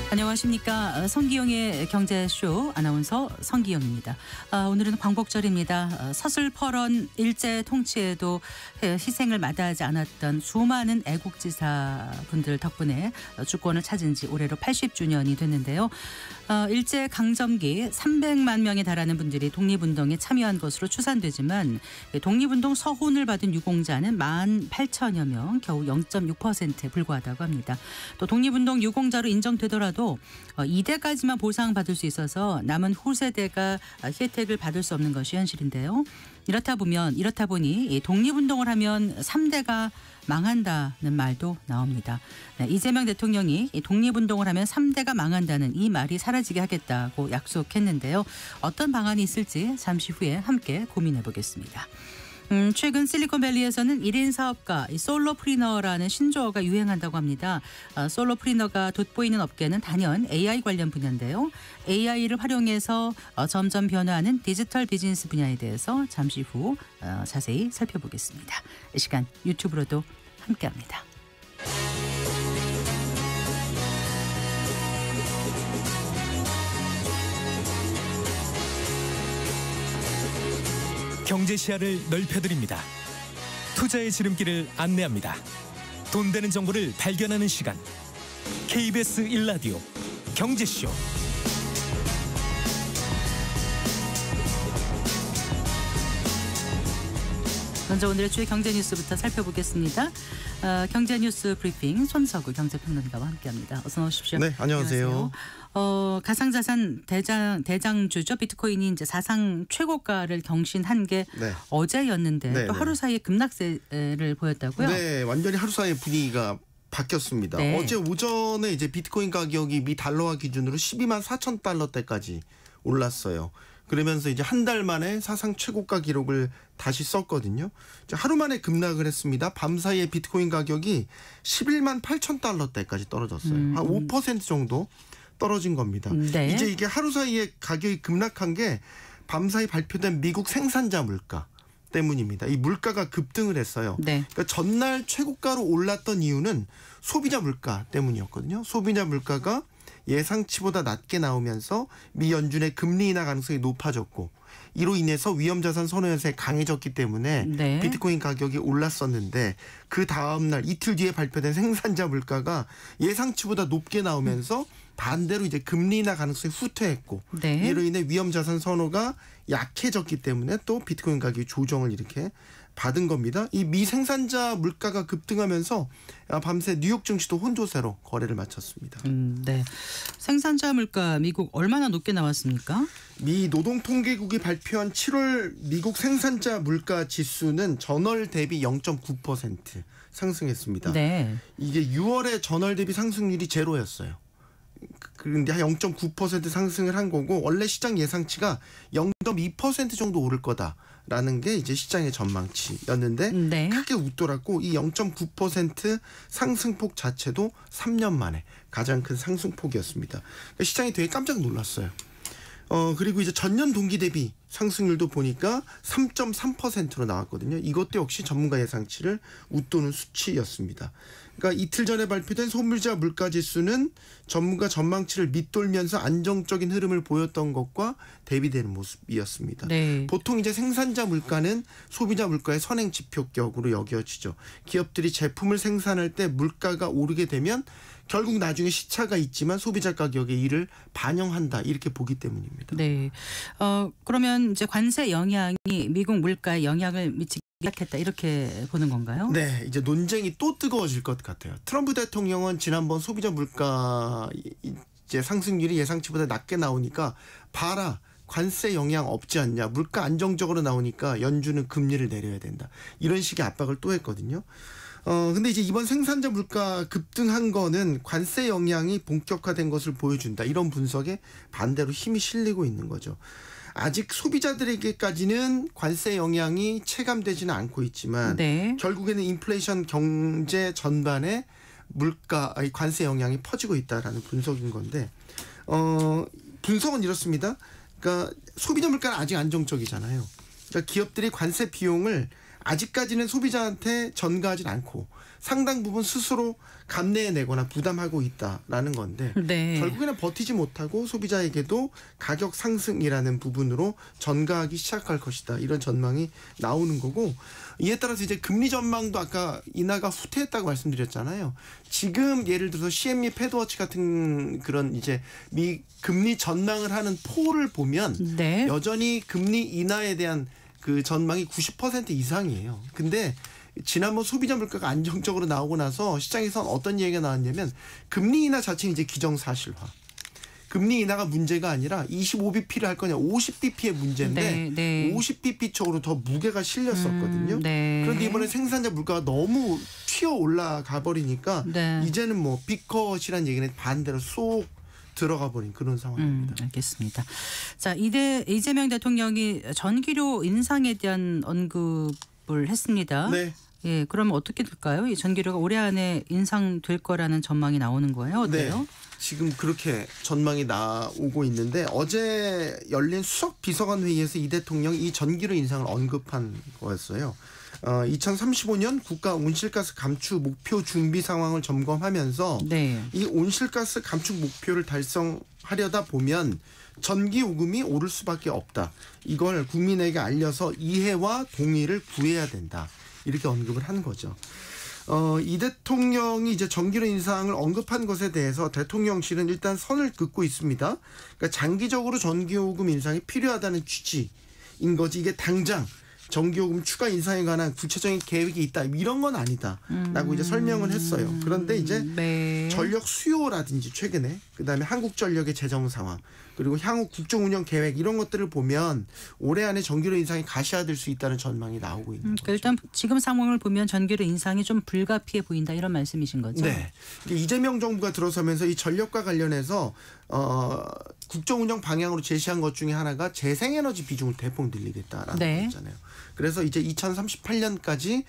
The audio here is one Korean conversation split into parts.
안녕하십니까. 성기영의 경제쇼 아나운서 성기영입니다. 오늘은 광복절입니다. 서슬퍼런 일제 통치에도 희생을 마다하지 않았던 수많은 애국지사분들 덕분에 주권을 찾은 지 올해로 80주년이 됐는데요. 일제 강점기 300만 명에 달하는 분들이 독립운동에 참여한 것으로 추산되지만 독립운동 서훈을 받은 유공자는 18,000여 명, 겨우 0.6%에 불과하다고 합니다. 또 독립운동 유공자로 인정되더라도 2대까지만 보상받을 수 있어서 남은 후세대가 혜택을 받을 수 없는 것이 현실인데요. 이렇다 보니 독립운동을 하면 3대가 망한다는 말도 나옵니다. 이재명 대통령이 독립운동을 하면 3대가 망한다는 이 말이 사라지게 하겠다고 약속했는데요. 어떤 방안이 있을지 잠시 후에 함께 고민해 보겠습니다. 최근 실리콘밸리에서는 1인 사업가 솔로프리너라는 신조어가 유행한다고 합니다. 솔로프리너가 돋보이는 업계는 단연 AI 관련 분야인데요. AI를 활용해서 점점 변화하는 디지털 비즈니스 분야에 대해서 잠시 후 자세히 살펴보겠습니다. 이 시간 유튜브로도 함께합니다. 경제 시야를 넓혀드립니다. 투자의 지름길을 안내합니다. 돈 되는 정보를 발견하는 시간. KBS 1라디오 경제쇼. 먼저 오늘의 주요 경제 뉴스부터 살펴보겠습니다. 경제 뉴스 브리핑 손석우 경제평론가와 함께합니다. 어서 오십시오. 네, 안녕하세요. 가상자산 대장주죠. 비트코인이 이제 사상 최고가를 경신한 게 네. 어제였는데 네, 또 하루 사이에 급락세를 보였다고요? 네, 완전히 하루 사이에 분위기가 바뀌었습니다. 네. 어제 오전에 이제 비트코인 가격이 미 달러화 기준으로 12만 4천 달러대까지 올랐어요. 그러면서 이제 한 달 만에 사상 최고가 기록을 다시 썼거든요. 하루 만에 급락을 했습니다. 밤 사이에 비트코인 가격이 11만 8천 달러대까지 떨어졌어요. 한 5% 정도 떨어진 겁니다. 네. 이제 이게 하루 사이에 가격이 급락한 게 밤 사이 발표된 미국 생산자 물가 때문입니다. 이 물가가 급등을 했어요. 네. 그러니까 전날 최고가로 올랐던 이유는 소비자 물가 때문이었거든요. 소비자 물가가 예상치보다 낮게 나오면서 미 연준의 금리 인하 가능성이 높아졌고 이로 인해서 위험자산 선호 현상이 강해졌기 때문에 네. 비트코인 가격이 올랐었는데 그 다음 날 이틀 뒤에 발표된 생산자 물가가 예상치보다 높게 나오면서 반대로 이제 금리 인하 가능성이 후퇴했고 네. 이로 인해 위험자산 선호가 약해졌기 때문에 또 비트코인 가격이 조정을 이렇게 받은 겁니다. 이 미 생산자 물가가 급등하면서 밤새 뉴욕 증시도 혼조세로 거래를 마쳤습니다. 네. 생산자 물가 미국 얼마나 높게 나왔습니까? 미 노동통계국이 발표한 7월 미국 생산자 물가 지수는 전월 대비 0.9% 상승했습니다. 네. 이게 6월에 전월 대비 상승률이 제로였어요. 그런데 한 0.9% 상승을 한 거고 원래 시장 예상치가 0.2% 정도 오를 거다라는 게 이제 시장의 전망치였는데 네. 크게 웃돌았고 이 0.9% 상승폭 자체도 3년 만에 가장 큰 상승폭이었습니다. 그러니까 시장이 되게 깜짝 놀랐어요. 그리고 이제 전년 동기 대비 상승률도 보니까 3.3%로 나왔거든요. 이것도 역시 전문가 예상치를 웃도는 수치였습니다. 그러니까 이틀 전에 발표된 소비자 물가 지수는 전문가 전망치를 밑돌면서 안정적인 흐름을 보였던 것과 대비되는 모습이었습니다. 네. 보통 이제 생산자 물가는 소비자 물가의 선행 지표격으로 여겨지죠. 기업들이 제품을 생산할 때 물가가 오르게 되면 결국 나중에 시차가 있지만 소비자 가격에 이를 반영한다 이렇게 보기 때문입니다. 네. 그러면 이제 관세 영향이 미국 물가에 영향을 미치기 시작했다 이렇게 보는 건가요? 네, 이제 논쟁이 또 뜨거워질 것 같아요. 트럼프 대통령은 지난번 소비자 물가 이제 상승률이 예상치보다 낮게 나오니까 봐라. 관세 영향 없지 않냐. 물가 안정적으로 나오니까 연준은 금리를 내려야 된다. 이런 식의 압박을 또 했거든요. 근데 이제 이번 생산자 물가 급등한 거는 관세 영향이 본격화된 것을 보여준다. 이런 분석에 반대로 힘이 실리고 있는 거죠. 아직 소비자들에게까지는 관세 영향이 체감되지는 않고 있지만 네. 결국에는 인플레이션 경제 전반에 물가, 관세 영향이 퍼지고 있다라는 분석인 건데 분석은 이렇습니다. 그러니까 소비자 물가는 아직 안정적이잖아요. 그러니까 기업들이 관세 비용을 아직까지는 소비자한테 전가하진 않고 상당 부분 스스로 감내해내거나 부담하고 있다라는 건데 네. 결국에는 버티지 못하고 소비자에게도 가격 상승이라는 부분으로 전가하기 시작할 것이다. 이런 전망이 나오는 거고 이에 따라서 이제 금리 전망도 아까 인하가 후퇴했다고 말씀드렸잖아요. 지금 예를 들어서 CME 패드워치 같은 그런 이제 미 금리 전망을 하는 폴을 보면 네. 여전히 금리 인하에 대한 그 전망이 90% 이상이에요. 근데 지난번 소비자 물가가 안정적으로 나오고 나서 시장에선 어떤 얘기가 나왔냐면 금리 인하 자체는 이제 기정사실화. 금리 인하가 문제가 아니라 25bp를 할 거냐 50bp의 문제인데 네. 50bp 쪽으로 더 무게가 실렸었거든요. 네. 그런데 이번에 생산자 물가가 너무 튀어 올라가 버리니까 네. 이제는 뭐 빅컷이라는 얘기는 반대로 쏙 들어가 버린 그런 상황입니다. 알겠습니다. 자, 이재명 대통령이 전기료 인상에 대한 언급을 했습니다. 네. 예, 그러면 어떻게 될까요? 이 전기료가 올해 안에 인상될 거라는 전망이 나오는 거예요. 어때요? 네. 지금 그렇게 전망이 나오고 있는데 어제 열린 수석 비서관 회의에서 이 대통령이 이 전기료 인상을 언급한 거였어요. 2035년 국가 온실가스 감축 목표 준비 상황을 점검하면서 네. 이 온실가스 감축 목표를 달성하려다 보면 전기 요금이 오를 수밖에 없다. 이걸 국민에게 알려서 이해와 동의를 구해야 된다. 이렇게 언급을 한 거죠. 이 대통령이 이제 전기료 인상을 언급한 것에 대해서 대통령실은 일단 선을 긋고 있습니다. 그러니까 장기적으로 전기요금 인상이 필요하다는 취지인 거지 이게 당장 전기요금 추가 인상에 관한 구체적인 계획이 있다 이런 건 아니다라고 이제 설명을 했어요. 그런데 이제 네. 전력 수요라든지 최근에 그다음에 한국전력의 재정 상황 그리고 향후 국정 운영 계획 이런 것들을 보면 올해 안에 전기료 인상이 가시화될 수 있다는 전망이 나오고 있는 거죠. 일단 지금 상황을 보면 전기료 인상이 좀 불가피해 보인다 이런 말씀이신 거죠? 네. 이재명 정부가 들어서면서 이 전력과 관련해서 국정 운영 방향으로 제시한 것 중에 하나가 재생에너지 비중을 대폭 늘리겠다라는 네. 거잖아요. 그래서 이제 2038년까지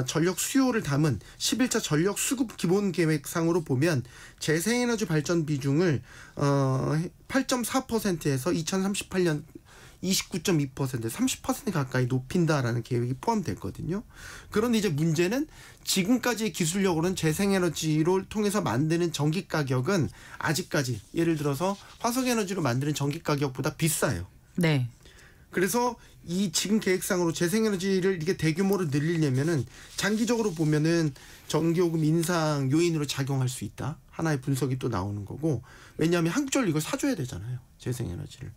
전력 수요를 담은 11차 전력 수급 기본 계획상으로 보면 재생에너지 발전 비중을 8.4%에서 2038년 29.2% 30% 가까이 높인다라는 계획이 포함됐거든요. 그런데 이제 문제는 지금까지의 기술력으로는 재생에너지를 통해서 만드는 전기 가격은 아직까지 예를 들어서 화석에너지로 만드는 전기 가격보다 비싸요. 네. 그래서 이 지금 계획상으로 재생에너지를 이게 대규모로 늘리려면은 장기적으로 보면은 전기요금 인상 요인으로 작용할 수 있다. 하나의 분석이 또 나오는 거고 왜냐하면 한국전력 이걸 사줘야 되잖아요. 재생에너지를.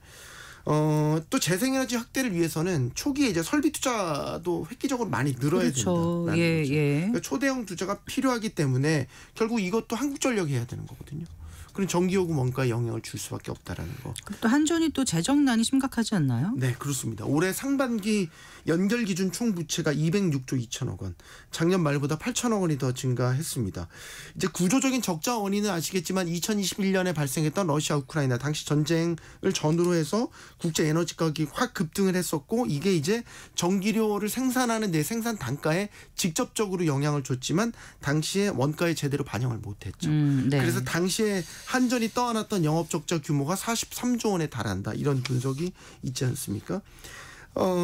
또 재생에너지 확대를 위해서는 초기에 이제 설비 투자도 획기적으로 많이 늘어야 그렇죠. 된다는 예, 거죠. 예. 그러니까 초대형 투자가 필요하기 때문에 결국 이것도 한국전력이 해야 되는 거거든요. 그럼 전기요금 원가에 영향을 줄 수밖에 없다라는 거. 또 한전이 또 재정난이 심각하지 않나요? 네, 그렇습니다. 올해 상반기 연결 기준 총 부채가 206조 2천억 원. 작년 말보다 8천억 원이 더 증가했습니다. 이제 구조적인 적자 원인은 아시겠지만 2021년에 발생했던 러시아 우크라이나 당시 전쟁을 전후로 해서 국제 에너지 가격이 확 급등을 했었고 이게 이제 전기료를 생산하는 내 생산 단가에 직접적으로 영향을 줬지만 당시에 원가에 제대로 반영을 못했죠. 네. 그래서 당시에 한전이 떠안았던 영업 적자 규모가 43조 원에 달한다. 이런 분석이 있지 않습니까?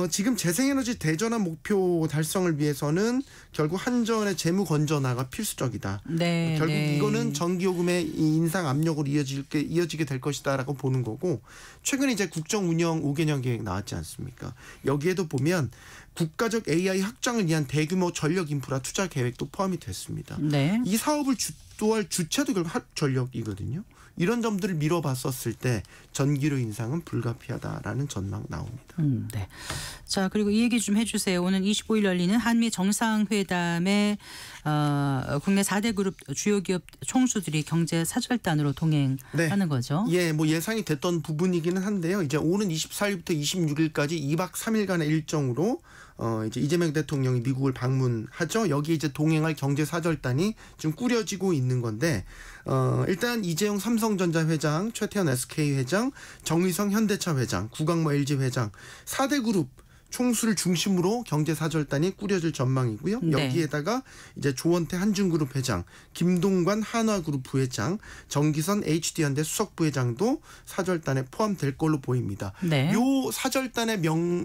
지금 재생에너지 대전환 목표 달성을 위해서는 결국 한전의 재무 건전화가 필수적이다. 네, 결국 네. 이거는 전기요금의 인상 압력으로 이어지게 될 것이다라고 보는 거고 최근에 이제 국정 운영 5개년 계획 나왔지 않습니까? 여기에도 보면 국가적 AI 확장을 위한 대규모 전력 인프라 투자 계획도 포함이 됐습니다. 네. 이 사업을 주도할 주체도 결국 한전력이거든요. 이런 점들을 미뤄봤었을 때 전기료 인상은 불가피하다라는 전망 나옵니다. 네. 자, 그리고 이 얘기 좀 해주세요. 오늘 25일 열리는 한미 정상회담에 국내 4대 그룹 주요 기업 총수들이 경제 사절단으로 동행하는 거죠. 예, 뭐 예상이 됐던 부분이기는 한데요. 이제 오는 24일부터 26일까지 2박 3일간의 일정으로 이제 이재명 대통령이 미국을 방문하죠. 여기 이제 동행할 경제 사절단이 지금 꾸려지고 있는 건데 일단 이재용 삼성전자 회장, 최태원 SK 회장, 정의성 현대차 회장, 구광모 LG 회장 4대 그룹 총수를 중심으로 경제사절단이 꾸려질 전망이고요. 네. 여기에다가 이제 조원태 한중그룹 회장, 김동관 한화그룹 부회장, 정기선 HD현대 수석 부회장도 사절단에 포함될 걸로 보입니다. 네. 요 사절단의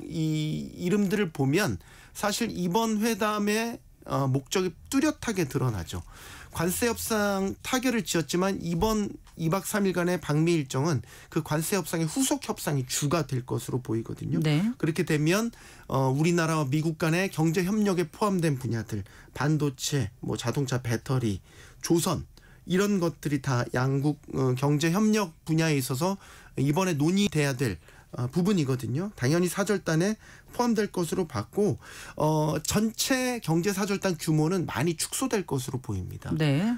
이름들을 보면 사실 이번 회담의 목적이 뚜렷하게 드러나죠. 관세 협상 타결을 지었지만 이번 2박 3일간의 방미 일정은 그 관세 협상의 후속 협상이 주가 될 것으로 보이거든요. 네. 그렇게 되면 우리나라와 미국 간의 경제 협력에 포함된 분야들, 반도체, 뭐 자동차 배터리, 조선 이런 것들이 다 양국 경제 협력 분야에 있어서 이번에 논의돼야 될 부분이거든요. 당연히 사절단에 포함될 것으로 봤고 전체 경제사절단 규모는 많이 축소될 것으로 보입니다. 네.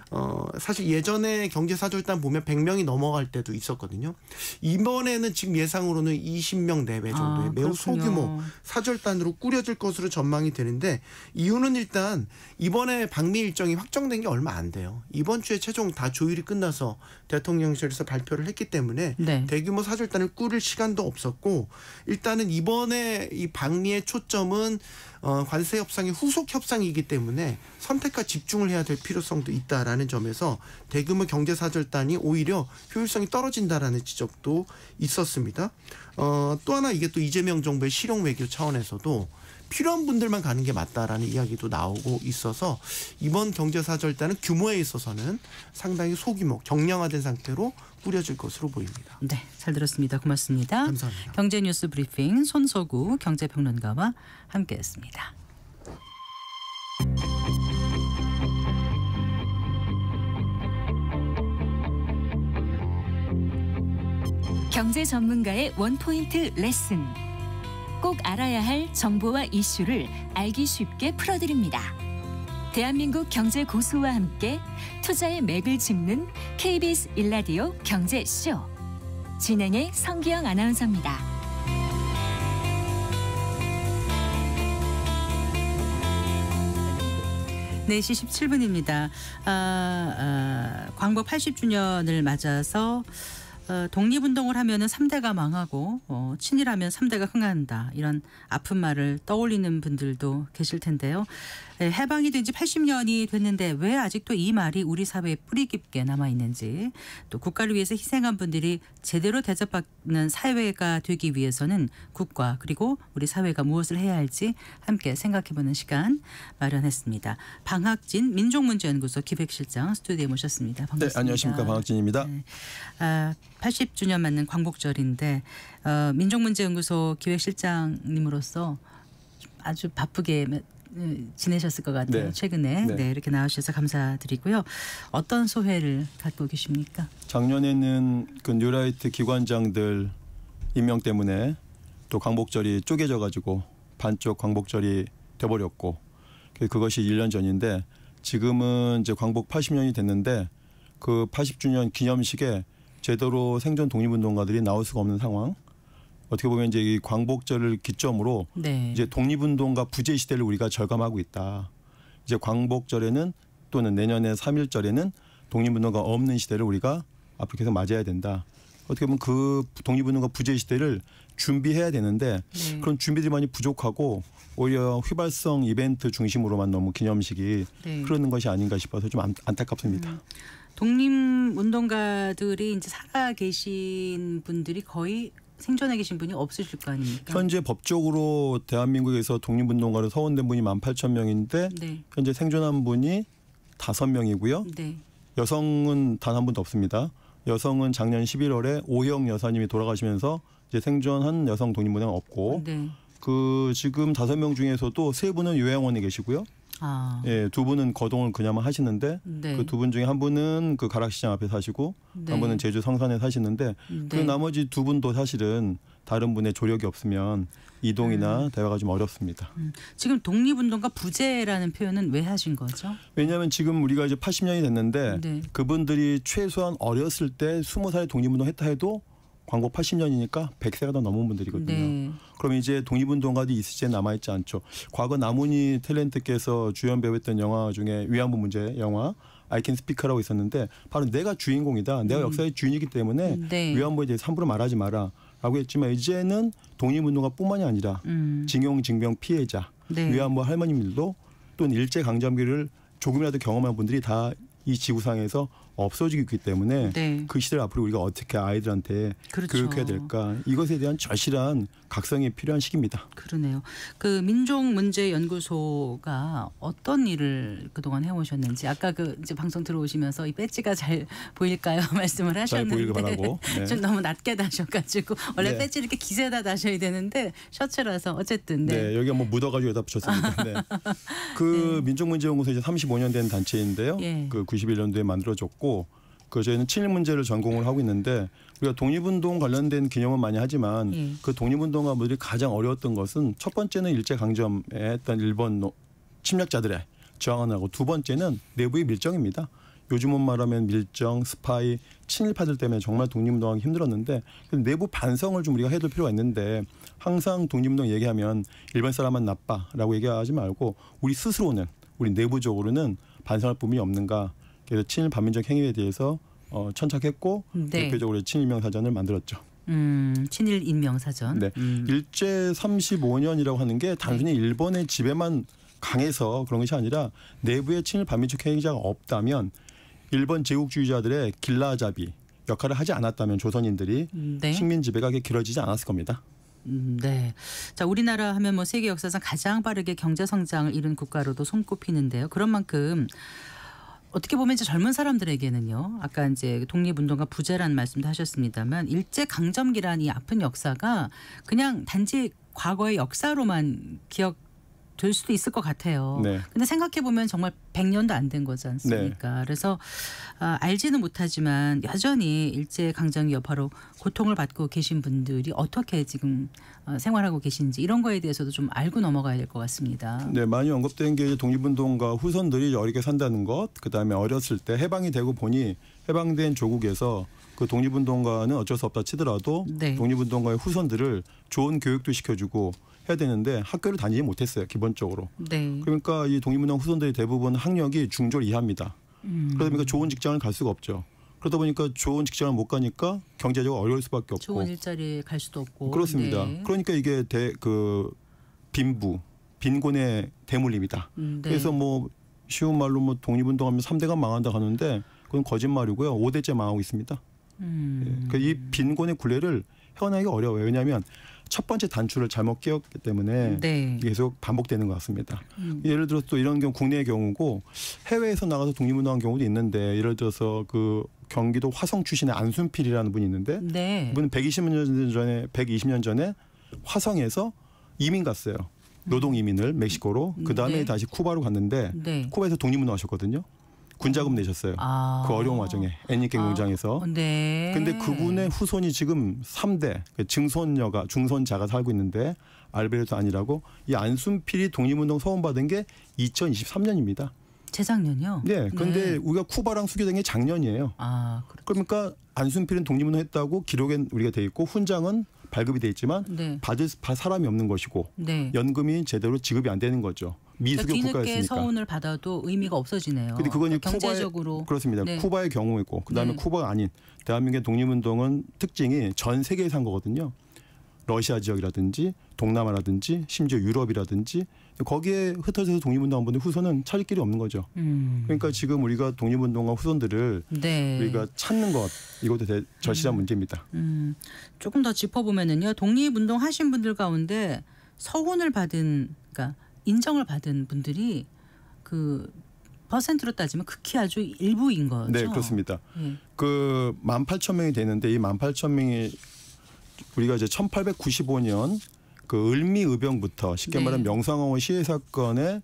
사실 예전에 경제사절단 보면 100명이 넘어갈 때도 있었거든요. 이번에는 지금 예상으로는 20명 내외 정도의 매우 그렇군요. 소규모 사절단으로 꾸려질 것으로 전망이 되는데 이유는 일단 이번에 방미 일정이 확정된 게 얼마 안 돼요. 이번 주에 최종 다 조율이 끝나서 대통령실에서 발표를 했기 때문에 네. 대규모 사절단을 꾸릴 시간도 없었고 일단은 이번에 이 방미의 초점은 관세 협상의 후속 협상이기 때문에 선택과 집중을 해야 될 필요성도 있다라는 점에서 대규모 경제 사절단이 오히려 효율성이 떨어진다라는 지적도 있었습니다. 또 하나 이게 또 이재명 정부의 실용 외교 차원에서도 필요한 분들만 가는 게 맞다라는 이야기도 나오고 있어서 이번 경제사절단은 규모에 있어서는 상당히 소규모 경량화된 상태로 꾸려질 것으로 보입니다. 네, 잘 들었습니다. 고맙습니다. 감사합니다. 경제뉴스 브리핑 손석우 경제평론가와 함께했습니다. 경제 전문가의 원포인트 레슨. 꼭 알아야 할 정보와 이슈를 알기 쉽게 풀어드립니다. 대한민국 경제 고수와 함께 투자의 맥을 짚는 KBS 1라디오 경제쇼. 진행의 성기영 아나운서입니다. 네, 4시 17분입니다. 광복 80주년을 맞아서 독립운동을 하면은 3대가 망하고 친일하면 3대가 흥한다. 이런 아픈 말을 떠올리는 분들도 계실 텐데요. 해방이 된 지 80년이 됐는데 왜 아직도 이 말이 우리 사회에 뿌리 깊게 남아있는지, 또 국가를 위해서 희생한 분들이 제대로 대접받는 사회가 되기 위해서는 국가 그리고 우리 사회가 무엇을 해야 할지 함께 생각해보는 시간 마련했습니다. 방학진 민족문제연구소 기획실장 스튜디오에 모셨습니다. 반갑습니다. 네, 안녕하십니까. 방학진입니다. 네. 80주년 맞는 광복절인데 민족문제연구소 기획실장님으로서 아주 바쁘게 지내셨을 것 같아요. 네. 최근에 네. 이렇게 나와주셔서 감사드리고요. 어떤 소회를 갖고 계십니까? 작년에는 그 뉴라이트 기관장들 임명 때문에 또 광복절이 쪼개져 가지고 반쪽 광복절이 돼버렸고 그것이 1년 전인데 지금은 이제 광복 80년이 됐는데 그 80주년 기념식에 제대로 생존 독립운동가들이 나올 수가 없는 상황. 어떻게 보면 이제 이 광복절을 기점으로 네. 이제 독립운동가 부재 시대를 우리가 절감하고 있다. 이제 광복절에는 또는 내년에 3.1절에는 독립운동가 없는 시대를 우리가 앞으로 계속 맞아야 된다. 어떻게 보면 그 독립운동가 부재 시대를 준비해야 되는데 네. 그런 준비들이 많이 부족하고 오히려 휘발성 이벤트 중심으로만 너무 기념식이 네. 흐르는 것이 아닌가 싶어서 좀 안타깝습니다. 독립운동가들이 이제 살아 계신 분들이 거의 생존해 계신 분이 없으실 거 아닙니까? 현재 법적으로 대한민국에서 독립운동가로 서원된 분이 18,000명인데 네. 현재 생존한 분이 5명이고요. 네. 여성은 단 한 분도 없습니다. 여성은 작년 11월에 오영 여사님이 돌아가시면서 이제 생존한 여성 독립운동가 없고 네. 그 지금 5명 중에서도 3분은 요양원에 계시고요. 아. 예, 2분은 거동을 그냐마 하시는데 네. 그 2분 중에 한 분은 그 가락시장 앞에 사시고 네. 한 분은 제주 성산에 사시는데 그 네. 나머지 2분도 사실은 다른 분의 조력이 없으면 이동이나 대화가 좀 어렵습니다. 지금 독립운동가 부재라는 표현은 왜 하신 거죠? 왜냐하면 지금 우리가 이제 80년이 됐는데 네. 그분들이 최소한 어렸을 때 20살에 독립운동 했다 해도 광복 80년이니까 100세가 더 넘은 분들이거든요. 네. 그럼 이제 독립운동가도 있을지 남아있지 않죠. 과거 남은희 탤런트께서 주연 배우했던 영화 중에 위안부 문제 영화 I Can Speak라고 있었는데 바로 내가 주인공이다. 내가 역사의 주인이기 때문에 네. 위안부에 대해서 함부로 말하지 마라. 라고 했지만 이제는 독립운동가뿐만이 아니라 징용 징병 피해자, 네. 위안부 할머님들도 또는 일제강점기를 조금이라도 경험한 분들이 다 이 지구상에서 없어지고 있기 때문에 네. 그 시대를 앞으로 우리가 어떻게 아이들한테 그렇죠. 교육해야 될까 이것에 대한 절실한 각성이 필요한 시기입니다. 그러네요. 그 민족문제연구소가 어떤 일을 그동안 해오셨는지 아까 그 이제 방송 들어오시면서 이 배지가 잘 보일까요 말씀을 잘 보이길 하셨는데 바라고. 네. 좀 너무 낮게 다셔가지고 원래 네. 배지 이렇게 기세다 다셔야 되는데 셔츠라서 어쨌든 네, 여기가 뭐 묻어가지고 여기다 붙였습니다. 네. 그 민족문제연구소 이제 35년 된 단체인데요. 예. 그 91년도에 만들어졌고, 그 저희는 친일 문제를 전공을 하고 있는데 우리가 독립운동 관련된 기념은 많이 하지만 예. 그 독립운동가들이 가장 어려웠던 것은 첫 번째는 일제 강점에 했던 일본 침략자들의 저항을 하고 두 번째는 내부의 밀정입니다. 요즘은 말하면 밀정, 스파이, 친일파들 때문에 정말 독립운동하기 힘들었는데 내부 반성을 좀 우리가 해둘 필요가 있는데 항상 독립운동 얘기하면 일본 사람은 나빠라고 얘기하지 말고 우리 스스로는 우리 내부적으로는 반성할 부분이 없는가. 그래서 친일 반민족 행위에 대해서 천착했고 네. 대표적으로 친일명사전을 만들었죠. 친일 인명사전. 네. 일제 35년이라고 하는 게 단순히 일본의 지배만 강해서 그런 것이 아니라 내부의 친일 반민족 행위자가 없다면 일본 제국주의자들의 길라잡이 역할을 하지 않았다면 조선인들이 네. 식민 지배가 그렇게 길어지지 않았을 겁니다. 네. 자, 우리나라 하면 뭐 세계 역사상 가장 빠르게 경제 성장을 이룬 국가로도 손꼽히는데요. 그런 만큼 어떻게 보면 이제 젊은 사람들에게는요. 아까 이제 독립운동가 부재라는 말씀도 하셨습니다만 일제 강점기란 이 아픈 역사가 그냥 단지 과거의 역사로만 기억될 수도 있을 것 같아요. 네. 근데 생각해 보면 정말 100년도 안 된 거지 않습니까? 그래서 알지는 못하지만 여전히 일제 강점기 여파로 고통을 받고 계신 분들이 어떻게 지금 생활하고 계신지 이런 거에 대해서도 좀 알고 넘어가야 될 것 같습니다. 네, 많이 언급된 게 독립운동가 후손들이 어리게 산다는 것, 그다음에 어렸을 때 해방이 되고 보니 해방된 조국에서 그 독립운동가는 어쩔 수 없다 치더라도 네. 독립운동가의 후손들을 좋은 교육도 시켜주고 해야 되는데 학교를 다니지 못했어요, 기본적으로. 네. 그러니까 이 독립운동 후손들이 대부분 학력이 중졸 이하입니다. 그러다 보니까 좋은 직장을 갈 수가 없죠. 그러다 보니까 좋은 직장을 못 가니까 경제적으로 어려울 수밖에 없고. 좋은 일자리에 갈 수도 없고. 그렇습니다. 네. 그러니까 이게 빈곤의 대물림이다. 네. 그래서 뭐 쉬운 말로 뭐 독립운동하면 3대가 망한다 하는데 그건 거짓말이고요. 5대째 망하고 있습니다. 그러니까 이 빈곤의 굴레를 헤어나기가 어려워요. 왜냐하면 첫 번째 단추를 잘못 끼웠기 때문에 네. 계속 반복되는 것 같습니다. 예를 들어서 또 이런 경우 국내의 경우고 해외에서 나가서 독립운동한 경우도 있는데 예를 들어서 그 경기도 화성 출신의 안순필이라는 분이 있는데 네. 이분은 120년 전에 화성에서 이민 갔어요. 노동 이민을 멕시코로 그다음에 네. 다시 쿠바로 갔는데 네. 쿠바에서 독립운동 하셨거든요. 군자금 내셨어요. 그 어려운 와중에 애니깽 농장에서. 네. 근데 그분의 후손이 지금 3대 중손자가 살고 있는데 알베르토 안이라고 이 안순필이 독립운동 서원받은 게 2023년입니다. 재작년이요? 네. 그런데 우리가 쿠바랑 수교된 게 작년이에요. 그렇죠. 그러니까 안순필은 독립운동 했다고 기록엔 우리가 돼 있고 훈장은 발급이 돼 있지만 네. 받을 사람이 없는 것이고 네. 연금이 제대로 지급이 안 되는 거죠. 미수교 그러니까 뒤늦게 국가였으니까. 서운을 받아도 의미가 없어지네요. 근데 그건 경제적으로 그렇습니다. 네. 쿠바의 경우이고 그다음에 네. 쿠바가 아닌 대한민국의 독립운동은 특징이 전 세계에서 한 거거든요. 러시아 지역이라든지 동남아라든지 심지어 유럽이라든지 거기에 흩어져서 독립운동한 분들 후손은 찾을 길이 없는 거죠. 그러니까 지금 우리가 독립운동가 후손들을 네. 우리가 찾는 것 이것도 절실한 문제입니다. 조금 더 짚어보면은요. 독립운동 하신 분들 가운데 서훈을 받은 그러니까 인정을 받은 분들이 그 퍼센트로 따지면 극히 아주 일부인 거죠. 네, 그렇습니다. 네. 그 18,000명이 되는데 이 18,000명이 우리가 이제 1895년 그 을미의병부터 쉽게 네. 말하면 명상황후 시해 사건에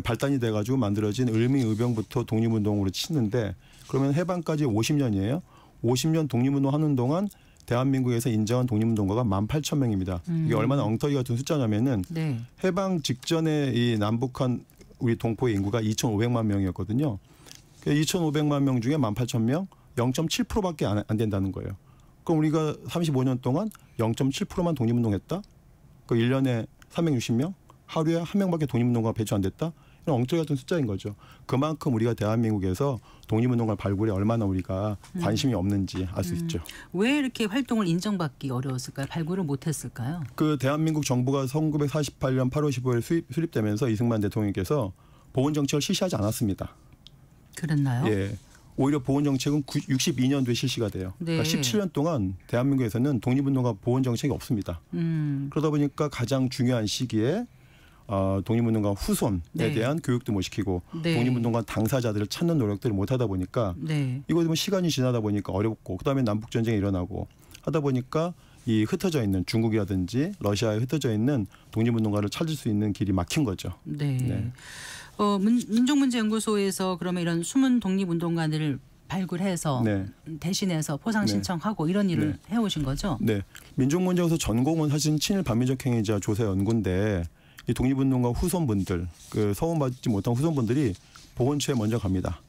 발단이 돼가지고 만들어진 을미의병부터 독립운동으로 치는데 그러면 해방까지 50년이에요. 50년 독립운동 하는 동안 대한민국에서 인정한 독립운동가가 18,000명입니다. 이게 얼마나 엉터리 같은 숫자냐면은 네. 해방 직전에 이 남북한 우리 동포의 인구가 2,500만 명이었거든요. 2,500만 명 중에 18,000명 0.7%밖에 안 된다는 거예요. 그럼 우리가 35년 동안 0.7%만 독립운동했다? 그 1년에 360명? 하루에 한 명밖에 독립운동가가 배치 안 됐다? 이런 엉터리 같은 숫자인 거죠. 그만큼 우리가 대한민국에서 독립운동가 발굴에 얼마나 우리가 관심이 없는지 알 수 있죠. 왜 이렇게 활동을 인정받기 어려웠을까요? 발굴을 못했을까요? 그 대한민국 정부가 1948년 8월 15일 수립되면서 이승만 대통령께서 보훈 정책을 실시하지 않았습니다. 그랬나요? 예. 오히려 보훈 정책은 62년도에 실시가 돼요. 네. 그러니까 17년 동안 대한민국에서는 독립운동가 보훈 정책이 없습니다. 그러다 보니까 가장 중요한 시기에 독립운동가 후손에 네. 대한 교육도 못 시키고 네. 독립운동가 당사자들을 찾는 노력들을 못 하다 보니까 네. 이거 뭐 시간이 지나다 보니까 어렵고 그다음에 남북 전쟁이 일어나고 하다 보니까 이 흩어져 있는 중국이라든지 러시아에 흩어져 있는 독립운동가를 찾을 수 있는 길이 막힌 거죠. 네. 네. 민족문제연구소에서 그러면 이런 숨은 독립운동가들을 발굴해서 네. 대신해서 포상 신청하고 이런 일을 해오신 거죠? 네. 민족문제연구소 전공은 사실 친일 반민족 행위자 조사 연구인데 이 독립운동가 후손분들 그 서원받지 못한 후손분들이 보건처에 먼저 갑니다.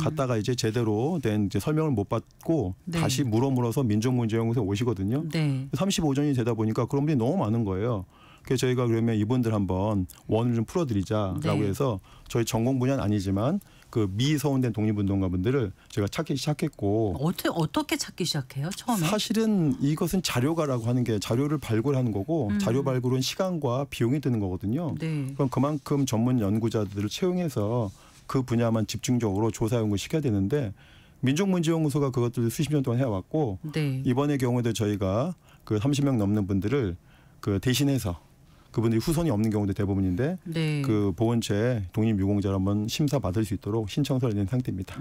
갔다가 이제 제대로 된 이제 설명을 못 받고 네. 다시 물어서 민족문제연구소에 오시거든요. 네. 35전이 되다 보니까 그런 분이 너무 많은 거예요. 그래서 저희가 그러면 이분들 한번 원을 좀 풀어드리자라고 네. 해서 저희 전공 분야는 아니지만 그 미서원된 독립운동가분들을 제가 찾기 시작했고 어떻게 찾기 시작해요? 처음에? 사실은 이것은 자료가라고 하는 게 자료를 발굴하는 거고 자료 발굴은 시간과 비용이 드는 거거든요. 네. 그럼 그만큼 전문 연구자들을 채용해서 그 분야만 집중적으로 조사 연구 시켜야 되는데 민족문제연구소가 그것들을 수십 년 동안 해왔고 네. 이번의 경우에도 저희가 그 30명 넘는 분들을 그 대신해서 그분들이 후손이 없는 경우도 대부분인데 네. 그 보훈처에 독립유공자를 한번 심사 받을 수 있도록 신청서를 낸 상태입니다.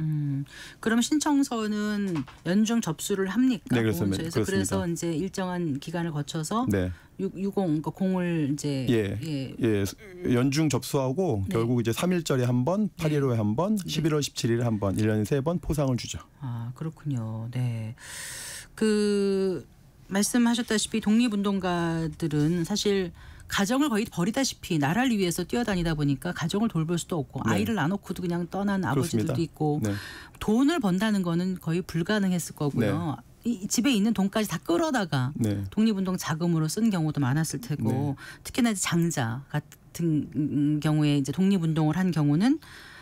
그럼 신청서는 연중 접수를 합니까? 네, 그렇습니다. 보훈처에서? 그래서 이제 일정한 기간을 거쳐서 네. 유공 그러니까 공을 이제 예, 연중 접수하고 네. 결국 이제 3일절에 한 번, 8일호에 한 번, 11월 17일에 한 번, 1년에 3번 포상을 주죠. 아, 그렇군요. 네. 그 말씀하셨다시피 독립운동가들은 사실 가정을 거의 버리다시피 나라를 위해서 뛰어다니다 보니까 가정을 돌볼 수도 없고 네. 아이를 낳아놓고도 그냥 떠난 아버지들도 그렇습니다. 있고 네. 돈을 번다는 거는 거의 불가능했을 거고요. 이 집에 있는 돈까지 다 끌어다가 네. 독립운동 자금으로 쓴 경우도 많았을 테고 네. 특히나 이제 장자 같은 경우에 이제 독립운동을 한 경우는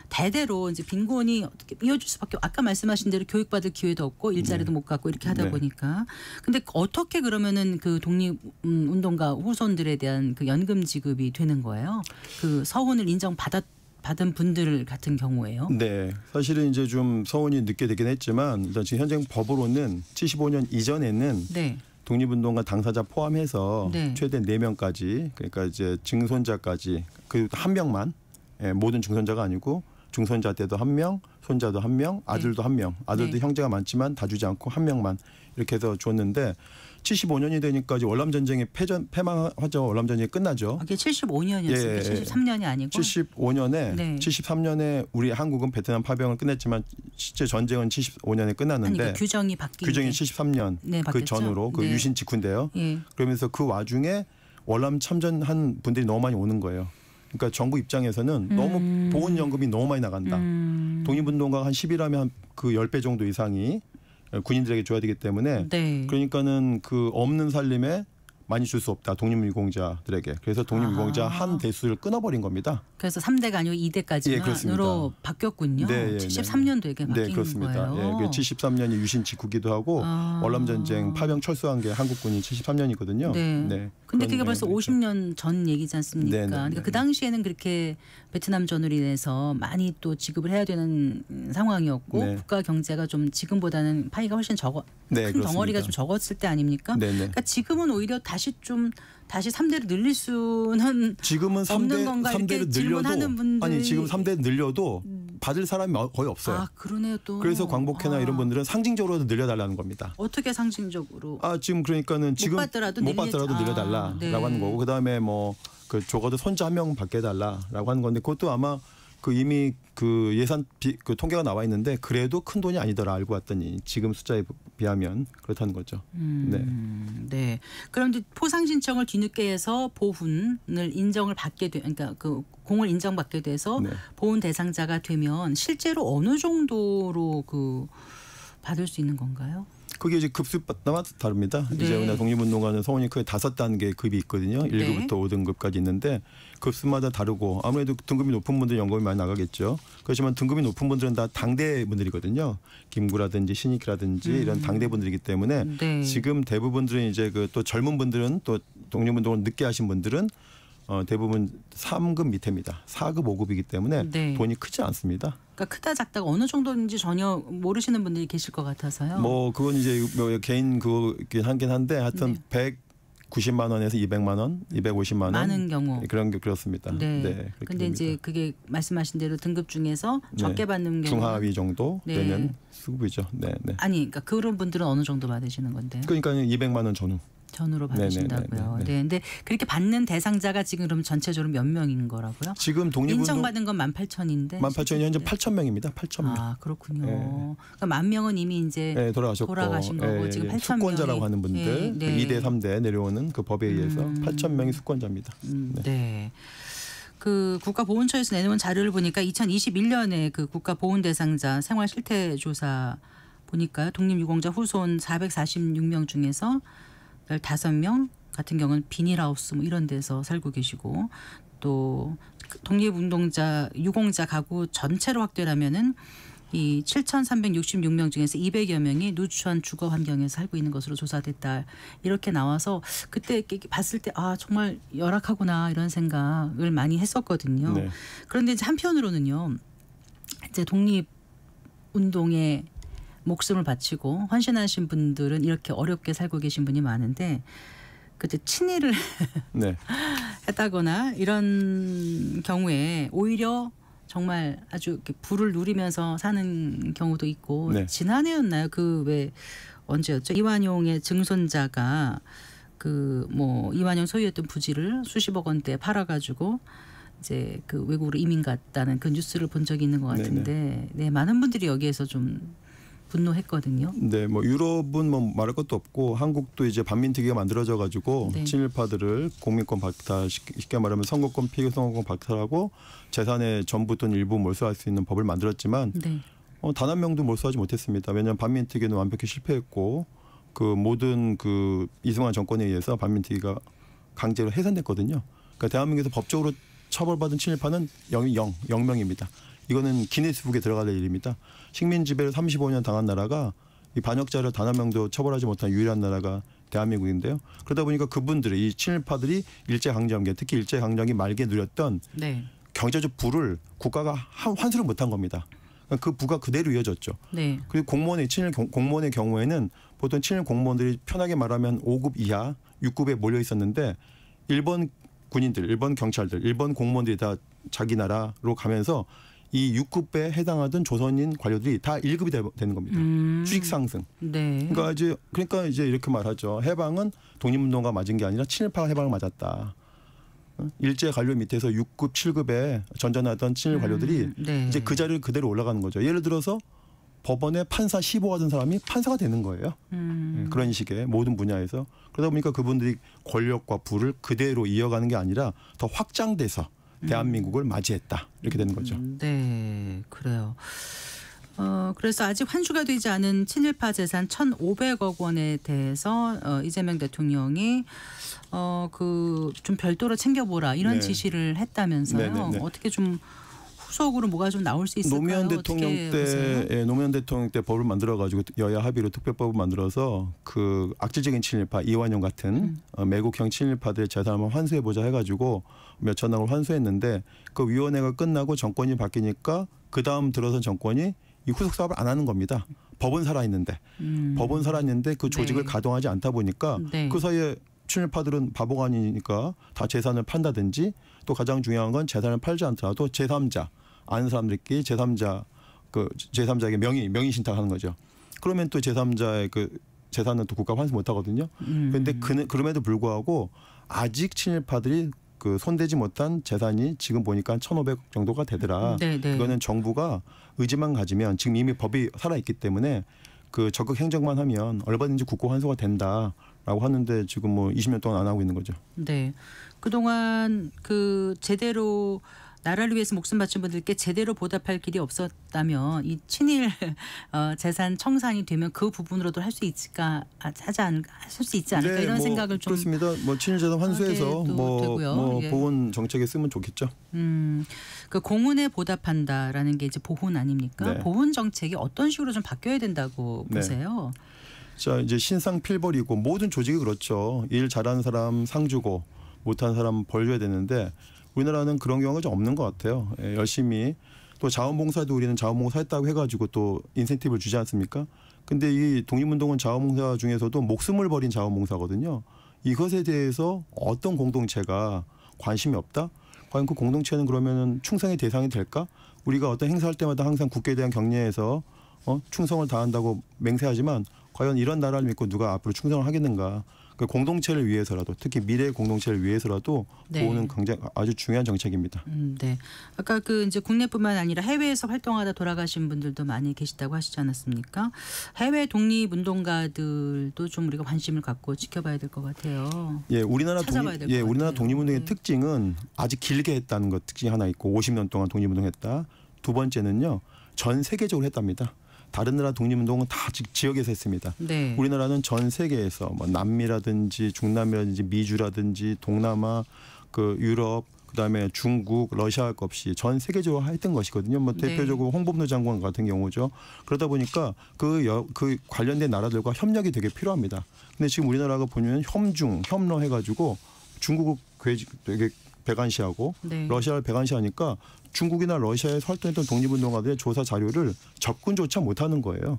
대대로 이제 빈곤이 어떻게 이어질 수밖에 아까 말씀하신 대로 교육받을 기회도 없고 일자리도 못 갖고 이렇게 하다 네. 보니까 근데 어떻게 그러면은 그 독립운동가 후손들에 대한 그 연금 지급이 되는 거예요? 그 서훈을 받은 분들 같은 경우에요. 네, 사실은 이제 좀 서원이 늦게 되긴 했지만 일단 지금 현재 법으로는 75년 이전에는 네. 독립운동가 당사자 포함해서 네. 최대 4명까지 그러니까 이제 증손자까지 그 한 명만 모든 증손자가 아니고 중손자 때도 1명, 손자도 1명, 아들도 1명. 아들도 네. 형제가 많지만 다 주지 않고 1명만 이렇게 해서 줬는데 75년이 되니까 이제 월남 전쟁이 패망하죠. 월남 전쟁이 끝나죠. 이게 75년이었어요. 예. 73년이 아니고. 75년에 네. 73년에 우리 한국은 베트남 파병을 끝냈지만 실제 전쟁은 75년에 끝났는데 아니, 그 규정이 바뀐 규정이 게. 73년 네, 그 바뀌었죠? 전으로 그 네. 유신 직후인데요. 예. 그러면서 그 와중에 월남 참전한 분들이 너무 많이 오는 거예요. 그러니까 정부 입장에서는 너무 보훈연금이 너무 많이 나간다. 독립운동가가 한 10이라면 한 그 10배 정도 이상이 군인들에게 줘야 되기 때문에 네. 그러니까는 그 없는 살림에 많이 줄 수 없다. 독립유공자들에게. 그래서 독립유공자 한 대수를 끊어버린 겁니다. 그래서 3대가 아니고 예, 2대까지로 그렇습니다. 바뀌었군요. 네, 73년도에 바뀐 네, 그렇습니다. 거예요. 예, 73년이 유신 직후기도 하고 월남 전쟁 파병 철수한 게 한국군이 73년이거든요. 네. 근데 그게 벌써 50년 전 얘기지 않습니까? 네, 네, 그러니까 네. 그 당시에는 그렇게 베트남전으로 인해서 많이 또 지급을 해야 되는 상황이었고 네. 국가 경제가 좀 지금보다는 파이가 훨씬 네, 큰 그렇습니다. 덩어리가 좀 적었을 때 아닙니까? 네, 네. 그러니까 지금은 오히려 다시 3대를 늘릴 수는 지금은 없는 건가 이렇게 3대를 질문하는 분들이 아니 지금 3대 늘려도 받을 사람이 거의 없어요. 아 그러네요 또. 그래서 광복회나 이런 분들은 상징적으로 늘려달라는 겁니다. 어떻게 상징적으로? 지금 그러니까는 지금 받더라도 못 받더라도 늘려달라라고 네. 하는 거고 그다음에 뭐 그 적어도 손자 1명 받게 해달라라고 하는 건데 그것도 아마 그 이미 그 예산 그 통계가 나와 있는데 그래도 큰 돈이 아니더라 알고 왔더니 지금 숫자에 비하면 그렇다는 거죠. 네. 네. 그럼 이제 포상 신청을 뒤늦게 해서 보훈을 인정을 받게 그러니까 그 공을 인정받게 돼서 네. 보훈 대상자가 되면 실제로 어느 정도로 그 받을 수 있는 건가요? 그게 이제 급수마다 다릅니다. 네. 이제 우리나라 독립운동가는 성원이 크게 5단계 급이 있거든요. 네. 1급부터 5등급까지 있는데 급수마다 다르고 아무래도 등급이 높은 분들은 연금이 많이 나가겠죠. 그렇지만 등급이 높은 분들은 다 당대 분들이거든요. 김구라든지 신익이라든지 이런 당대 분들이기 때문에 네. 지금 대부분들은 이제 그 또 젊은 분들은 또 독립운동을 늦게 하신 분들은 대부분 3급 밑에입니다. 4급, 5급이기 때문에 네. 돈이 크지 않습니다. 그러니까 크다 작다가 어느 정도인지 전혀 모르시는 분들이 계실 것 같아서요. 뭐 그건 이제 뭐 개인 그거긴 한데 하여튼 네. 190만 원에서 200만 원, 250만 원 많은 경우. 그런 게 그렇습니다. 네. 그렇게 근데 이제 됩니다. 그게 말씀하신 대로 등급 중에서 적게 받는 경우 중하위 정도 네. 되는 수급이죠. 네, 네. 아니 그러니까 그런 분들은 어느 정도 받으시는 건데요? 그러니까 200만 원 전후. 전으로 받으신다고요. 네. 네. 근데 그렇게 받는 대상자가 지금 그럼 전체적으로 몇 명인 거라고요? 지금 독립운동 인정받은 건 18,000인데 18,000이 현재 8,000명입니다. 8,000명. 아 그렇군요. 네. 그러니까 10,000명은 이미 이제 네, 돌아가신 거고 지금 8,000 명이 수권자라고 하는 분들 네, 네. 그 2대 3대 내려오는 그 법에 의해서 8,000명이 수권자입니다. 네. 그 국가보훈처에서 내놓은 자료를 보니까 2021년에 그 국가보훈 대상자 생활 실태 조사 보니까요. 독립유공자 후손 446명 중에서 15명 같은 경우는 비닐하우스 뭐 이런 데서 살고 계시고 또 독립운동자 유공자 가구 전체로 확대하면은 이 7,366명 중에서 200여 명이 누추한 주거 환경에서 살고 있는 것으로 조사됐다. 이렇게 나와서 그때 봤을 때 아 정말 열악하구나 이런 생각을 많이 했었거든요. 네. 그런데 이제 한편으로는요. 이제 독립운동에 목숨을 바치고 헌신하신 분들은 이렇게 어렵게 살고 계신 분이 많은데 그때 친일을 네. 했다거나 이런 경우에 오히려 정말 아주 이렇게 부를 누리면서 사는 경우도 있고 네. 지난해였나요? 그 왜 언제였죠? 이완용의 증손자가 그 뭐 이완용 소유했던 부지를 수십억 원대에 팔아가지고 이제 그 외국으로 이민 갔다는 그 뉴스를 본 적이 있는 것 같은데 네, 많은 분들이 여기에서 좀 분노했거든요. 네, 뭐 유럽은 뭐 말할 것도 없고 한국도 이제 반민특위가 만들어져 가지고 네. 친일파들을 국민권 박탈 쉽게 말하면 선거권 피해 선거권 박탈하고 재산의 전부든 일부 몰수할 수 있는 법을 만들었지만 네. 단 한 명도 몰수하지 못했습니다. 왜냐하면 반민특위는 완벽히 실패했고 그 모든 그 이승만 정권에 의해서 반민특위가 강제로 해산됐거든요. 그러니까 대한민국에서 법적으로 처벌받은 친일파는 0명입니다. 이거는 기네스북에 들어갈 일입니다. 식민 지배를 35년 당한 나라가 이 반역자를 단 한 명도 처벌하지 못한 유일한 나라가 대한민국인데요. 그러다 보니까 그분들이 이 친일파들이 일제강점기 특히 일제강점기 말기에 누렸던 네. 경제적 부를 국가가 환수를 못한 겁니다. 그 부가 그대로 이어졌죠. 네. 그리고 공무원의 친일 공무원의 경우에는 보통 친일 공무원들이 편하게 말하면 5급 이하 6급에 몰려 있었는데 일본 군인들, 일본 경찰들, 일본 공무원들이 다 자기 나라로 가면서 이 6급에 해당하던 조선인 관료들이 다 1급이 되는 겁니다. 수직 상승. 네. 그러니까 이제 이렇게 말하죠. 해방은 독립운동가 맞은 게 아니라 친일파가 해방을 맞았다. 일제 관료 밑에서 6급, 7급에 전전하던 친일 관료들이 네. 이제 그 자리를 그대로 올라가는 거죠. 예를 들어서 법원에 판사 15 하던 사람이 판사가 되는 거예요. 그런 식의 모든 분야에서. 그러다 보니까 그분들이 권력과 부를 그대로 이어가는 게 아니라 더 확장돼서 대한민국을 맞이했다. 이렇게 되는 거죠. 네, 그래요. 그래서 아직 환수가 되지 않은 친일파 재산 1,500억 원에 대해서 이재명 대통령이 그 좀 별도로 챙겨보라 이런 네. 지시를 했다면서요. 네. 어떻게 좀 후속으로 뭐가 좀 나올 수 있을까요? 노무현 대통령 때 법을 만들어 가지고 여야 합의로 특별법을 만들어서 그 악질적인 친일파 이완용 같은 매국형 친일파들의 재산을 환수해 보자 해가지고 몇 천억을 환수했는데 그 위원회가 끝나고 정권이 바뀌니까 그 다음 들어선 정권이 이 후속 사업을 안 하는 겁니다. 법은 살아있는데 법은 살아있는데 그 조직을 네. 가동하지 않다 보니까 네. 그 사이에 친일파들은 바보가 아니니까 다 재산을 판다든지 또 가장 중요한 건 재산을 팔지 않더라도 제3자 아는 사람들끼리 제3자에게 명의 신탁하는 거죠. 그러면 또 제3자의 그 재산은 또 국가 환수 못 하거든요. 그런데 그럼에도 불구하고 아직 친일파들이 그 손대지 못한 재산이 지금 보니까 1,500억 정도가 되더라. 네. 이거는 정부가 의지만 가지면 지금 이미 법이 살아있기 때문에 그 적극 행정만 하면 얼마든지 국고 환수가 된다라고 하는데 지금 뭐 20년 동안 안 하고 있는 거죠. 네. 그동안 그 제대로 나라를 위해서 목숨 바친 분들께 제대로 보답할 길이 없었다면 이 친일 재산 청산이 되면 그 부분으로도 할 수 있을까 할 수 있지 않을까 이런 생각을 좀 그렇습니다. 뭐 친일 재산 환수해서 되고요. 예. 보훈 정책에 쓰면 좋겠죠. 그 공훈에 보답한다라는 게 이제 보훈 아닙니까? 네. 보훈 정책이 어떤 식으로 좀 바뀌어야 된다고 네. 보세요? 자 이제 신상 필벌이고 모든 조직이 그렇죠. 일 잘하는 사람 상 주고 못한 사람 벌 줘야 되는데 우리나라는 그런 경우가 좀 없는 것 같아요. 열심히 또 자원봉사도 우리는 자원봉사 했다고 해가지고 또 인센티브를 주지 않습니까? 근데 이 독립운동은 자원봉사 중에서도 목숨을 버린 자원봉사거든요. 이것에 대해서 어떤 공동체가 관심이 없다? 과연 그 공동체는 그러면은 충성의 대상이 될까? 우리가 어떤 행사할 때마다 항상 국회에 대한 격려에서 충성을 다한다고 맹세하지만 과연 이런 나라를 믿고 누가 앞으로 충성을 하겠는가? 그 공동체를 위해서라도 특히 미래의 공동체를 위해서라도 보호는 굉장히 아주 중요한 정책입니다. 네. 아까 그 이제 국내뿐만 아니라 해외에서 활동하다 돌아가신 분들도 많이 계시다고 하시지 않았습니까? 해외 독립운동가들도 좀 우리가 관심을 갖고 지켜봐야 될 것 같아요. 예, 우리나라 찾아봐야 독립운동의 특징은 아직 길게 했다는 것 특징이 하나 있고 50년 동안 독립운동했다. 두 번째는요, 전 세계적으로 했답니다. 다른 나라 독립운동은 다 지역에서 했습니다. 네. 우리나라는 전 세계에서 뭐 남미라든지 중남미라든지 미주라든지 동남아, 그 유럽, 그다음에 중국, 러시아 할 것 없이 전 세계적으로 했던 것이거든요. 뭐 대표적으로 홍범도 장관 같은 경우죠. 그러다 보니까 그 관련된 나라들과 협력이 되게 필요합니다. 근데 지금 우리나라가 보면 협러 해가지고 중국을 되게 배관시하고 러시아를 배관시하니까 중국이나 러시아에서 활동했던 독립운동가들의 조사 자료를 접근조차 못하는 거예요.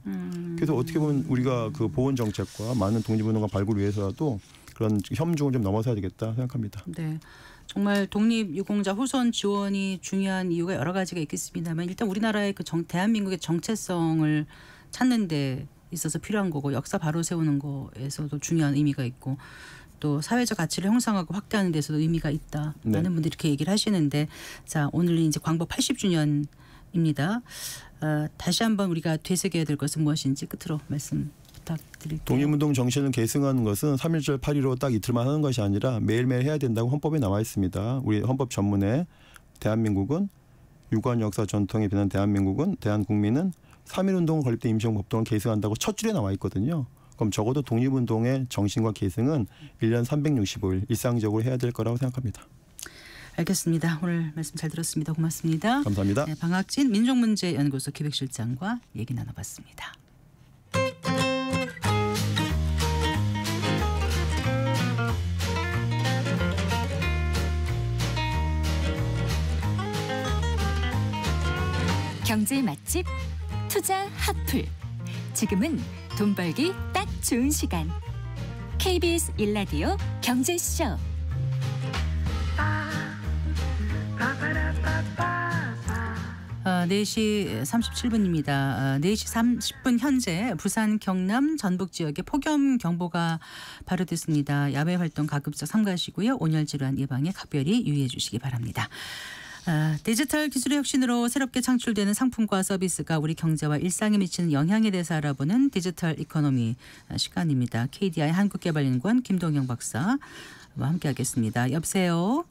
그래서 어떻게 보면 우리가 그 보건 정책과 많은 독립운동가 발굴을 위해서라도 그런 협중을 좀 넘어서야 되겠다 생각합니다. 네. 정말 독립유공자 후손 지원이 중요한 이유가 여러 가지가 있겠습니다만 일단 우리나라의 그 대한민국의 정체성을 찾는 데 있어서 필요한 거고 역사 바로 세우는 거에서도 중요한 의미가 있고 또 사회적 가치를 형성하고 확대하는 데서도 의미가 있다. 많은 분들이 이렇게 얘기를 하시는데 자 오늘은 이제 광복 80주년입니다. 다시 한번 우리가 되새겨야 될 것은 무엇인지 끝으로 말씀 부탁드릴게요. 독립운동 정신을 계승하는 것은 3.1절 8.15 딱 이틀만 하는 것이 아니라 매일매일 해야 된다고 헌법에 나와 있습니다. 우리 헌법 전문에 대한민국은 유구한 역사 전통에 빛난 대한민국은 대한국민은 3.1운동을 건립된 임시정법동을 계승한다고 첫 줄에 나와 있거든요. 그럼 적어도 독립운동의 정신과 계승은 1년 365일 일상적으로 해야 될 거라고 생각합니다. 알겠습니다. 오늘 말씀 잘 들었습니다. 고맙습니다. 감사합니다. 네, 방학진 민족문제연구소 기획실장과 얘기 나눠봤습니다. 경제 맛집 투자 핫플. 지금은 돈 벌기 딱 좋은 시간. KBS 1라디오 경제쇼. 4시 37분입니다. 4시 30분 현재 부산, 경남, 전북 지역에 폭염 경보가 발효됐습니다. 야외 활동 가급적 삼가시고요. 온열 질환 예방에 각별히 유의해 주시기 바랍니다. 디지털 기술의 혁신으로 새롭게 창출되는 상품과 서비스가 우리 경제와 일상에 미치는 영향에 대해서 알아보는 디지털 이코노미 시간입니다. KDI 한국개발연구원 김동영 박사와 함께하겠습니다. 여보세요.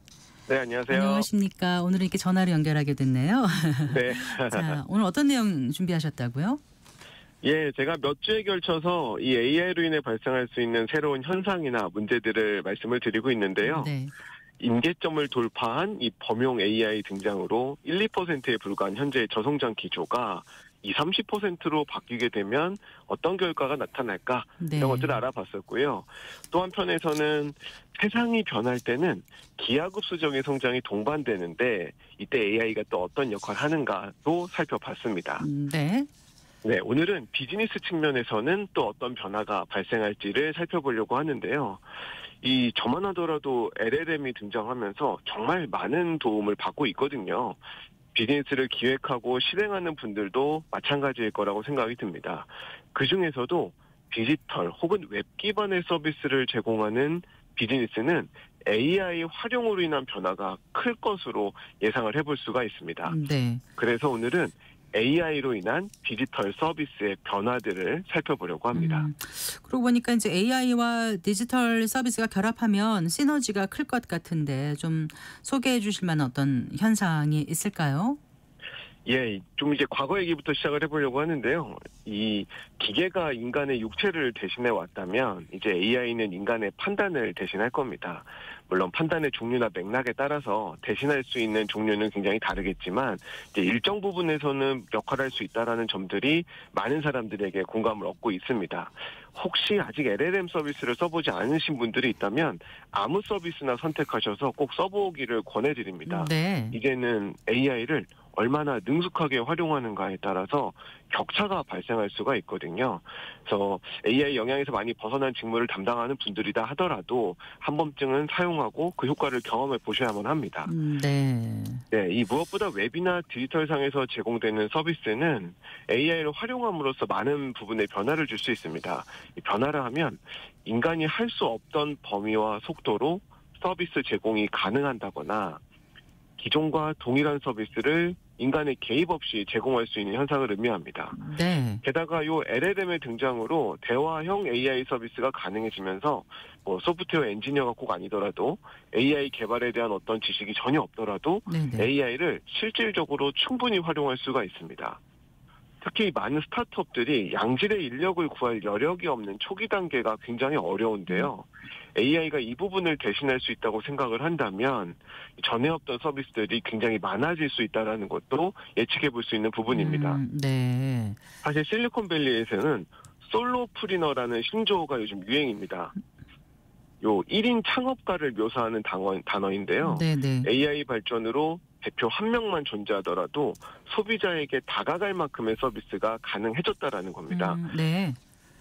네, 안녕하세요. 안녕하십니까. 오늘은 이렇게 전화로 연결하게 됐네요. 네. 자, 오늘 어떤 내용 준비하셨다고요? 예, 제가 몇 주에 걸쳐서 이 AI로 인해 발생할 수 있는 새로운 현상이나 문제들을 말씀을 드리고 있는데요. 네. 임계점을 돌파한 이 범용 AI 등장으로 1, 2%에 불과한 현재의 저성장 기조가 20, 30%로 바뀌게 되면 어떤 결과가 나타날까 네. 이런 것들을 알아봤었고요. 또 한편에서는 세상이 변할 때는 기하급수적인 성장이 동반되는데 이때 AI가 또 어떤 역할을 하는가도 살펴봤습니다. 네. 네, 오늘은 비즈니스 측면에서는 또 어떤 변화가 발생할지를 살펴보려고 하는데요. 저만 하더라도 LLM이 등장하면서 정말 많은 도움을 받고 있거든요. 비즈니스를 기획하고 실행하는 분들도 마찬가지일 거라고 생각이 듭니다. 그중에서도 디지털 혹은 웹 기반의 서비스를 제공하는 비즈니스는 AI 활용으로 인한 변화가 클 것으로 예상을 해볼 수가 있습니다. 네. 그래서 오늘은 AI로 인한 디지털 서비스의 변화들을 살펴보려고 합니다. 그러고 보니까 이제 AI와 디지털 서비스가 결합하면 시너지가 클 것 같은데 좀 소개해 주실 만한 어떤 현상이 있을까요? 예, 좀 이제 과거 얘기부터 시작을 해보려고 하는데요. 이 기계가 인간의 육체를 대신해 왔다면 이제 AI는 인간의 판단을 대신할 겁니다. 물론 판단의 종류나 맥락에 따라서 대신할 수 있는 종류는 굉장히 다르겠지만 이제 일정 부분에서는 역할할 수 있다라는 점들이 많은 사람들에게 공감을 얻고 있습니다. 혹시 아직 LLM 서비스를 써보지 않으신 분들이 있다면 아무 서비스나 선택하셔서 꼭 써보기를 권해드립니다. 네. 이제는 AI를 얼마나 능숙하게 활용하는가에 따라서 격차가 발생할 수가 있거든요. 그래서 AI 영향에서 많이 벗어난 직무를 담당하는 분들이다 하더라도 한 번쯤은 사용하고 그 효과를 경험해 보셔야만 합니다. 네. 네, 이 무엇보다 웹이나 디지털상에서 제공되는 서비스는 AI를 활용함으로써 많은 부분에 변화를 줄 수 있습니다. 이 변화를 하면 인간이 할 수 없던 범위와 속도로 서비스 제공이 가능한다거나 기존과 동일한 서비스를 인간의 개입 없이 제공할 수 있는 현상을 의미합니다. 네. 게다가 요 LLM의 등장으로 대화형 AI 서비스가 가능해지면서 뭐 소프트웨어 엔지니어가 꼭 아니더라도 AI 개발에 대한 어떤 지식이 전혀 없더라도 네네. AI를 실질적으로 충분히 활용할 수가 있습니다. 특히 많은 스타트업들이 양질의 인력을 구할 여력이 없는 초기 단계가 굉장히 어려운데요. AI가 이 부분을 대신할 수 있다고 생각을 한다면 전에 없던 서비스들이 굉장히 많아질 수 있다는 것도 예측해 볼 수 있는 부분입니다. 네. 사실 실리콘밸리에서는 솔로프리너라는 신조어가 요즘 유행입니다. 요 1인 창업가를 묘사하는 단어인데요. 네네. AI 발전으로 대표 한 명만 존재하더라도 소비자에게 다가갈 만큼의 서비스가 가능해졌다라는 겁니다. 네.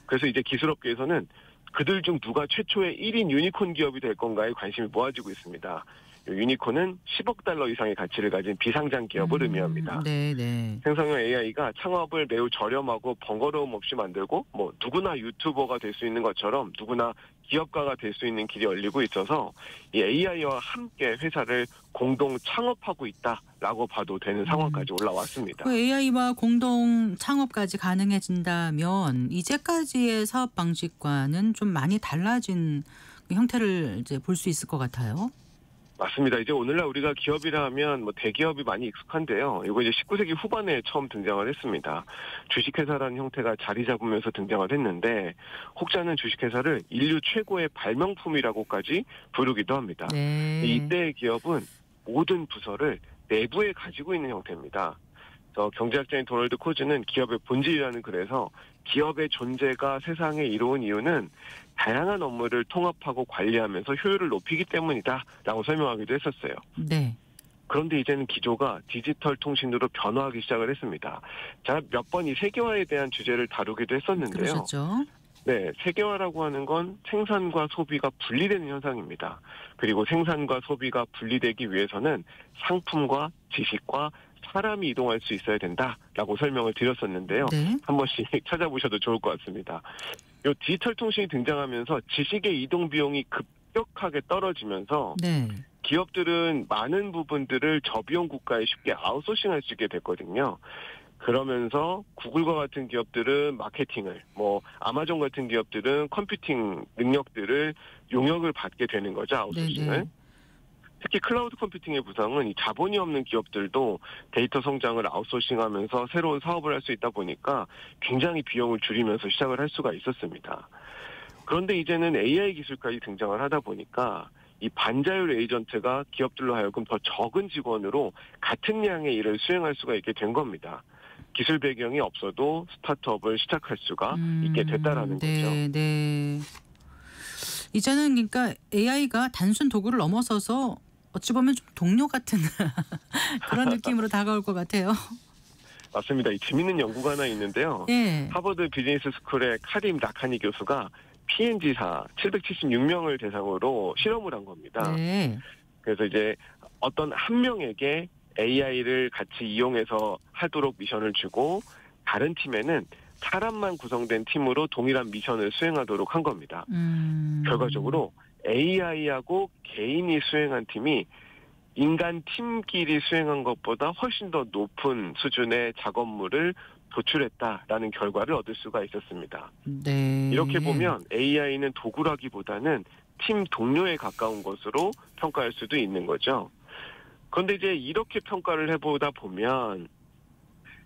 그래서 이제 기술업계에서는 그들 중 누가 최초의 1인 유니콘 기업이 될 건가에 관심이 모아지고 있습니다. 유니콘은 10억 달러 이상의 가치를 가진 비상장 기업을 의미합니다. 네네. 생성형 AI가 창업을 매우 저렴하고 번거로움 없이 만들고 뭐 누구나 유튜버가 될 수 있는 것처럼 누구나 기업가가 될 수 있는 길이 열리고 있어서 이 AI와 함께 회사를 공동 창업하고 있다라고 봐도 되는 상황까지 올라왔습니다. 그 AI와 공동 창업까지 가능해진다면 이제까지의 사업 방식과는 좀 많이 달라진 형태를 이제 볼 수 있을 것 같아요. 맞습니다. 이제 오늘날 우리가 기업이라 하면 뭐 대기업이 많이 익숙한데요. 이거 이제 19세기 후반에 처음 등장을 했습니다. 주식회사라는 형태가 자리 잡으면서 등장을 했는데 혹자는 주식회사를 인류 최고의 발명품이라고까지 부르기도 합니다. 네. 이때의 기업은 모든 부서를 내부에 가지고 있는 형태입니다. 경제학자인 도널드 코즈는 기업의 본질이라는 글에서 기업의 존재가 세상에 이로운 이유는 다양한 업무를 통합하고 관리하면서 효율을 높이기 때문이다라고 설명하기도 했었어요. 네. 그런데 이제는 기조가 디지털 통신으로 변화하기 시작을 했습니다. 자, 몇 번 이 세계화에 대한 주제를 다루기도 했었는데요. 그러셨죠. 네, 세계화라고 하는 건 생산과 소비가 분리되는 현상입니다. 그리고 생산과 소비가 분리되기 위해서는 상품과 지식과 사람이 이동할 수 있어야 된다라고 설명을 드렸었는데요. 네. 한 번씩 찾아보셔도 좋을 것 같습니다. 이 디지털 통신이 등장하면서 지식의 이동 비용이 급격하게 떨어지면서 네. 기업들은 많은 부분들을 저비용 국가에 쉽게 아웃소싱할 수 있게 됐거든요. 그러면서 구글과 같은 기업들은 마케팅을, 아마존 같은 기업들은 컴퓨팅 능력들을 용역을 받게 되는 거죠, 아웃소싱을. 네네. 특히 클라우드 컴퓨팅의 부상은 이 자본이 없는 기업들도 데이터 성장을 아웃소싱하면서 새로운 사업을 할 수 있다 보니까 굉장히 비용을 줄이면서 시작을 할 수가 있었습니다. 그런데 이제는 AI 기술까지 등장을 하다 보니까 이 반자율 에이전트가 기업들로 하여금 더 적은 직원으로 같은 양의 일을 수행할 수가 있게 된 겁니다. 기술 배경이 없어도 스타트업을 시작할 수가 있게 됐다라는 거죠. 네. 이제는 그러니까 AI가 단순 도구를 넘어서서 어찌 보면 좀 동료 같은 그런 느낌으로 다가올 것 같아요. 맞습니다. 이 재밌는 연구가 하나 있는데요. 예. 하버드 비즈니스 스쿨의 카림 라카니 교수가 P&G사 776명을 대상으로 실험을 한 겁니다. 네. 그래서 이제 어떤 한 명에게 AI를 같이 이용해서 하도록 미션을 주고 다른 팀에는 사람만 구성된 팀으로 동일한 미션을 수행하도록 한 겁니다. 결과적으로 AI하고 개인이 수행한 팀이 인간 팀끼리 수행한 것보다 훨씬 더 높은 수준의 작업물을 도출했다라는 결과를 얻을 수가 있었습니다. 네. 이렇게 보면 AI는 도구라기보다는 팀 동료에 가까운 것으로 평가할 수도 있는 거죠. 그런데 이제 이렇게 평가를 해보다 보면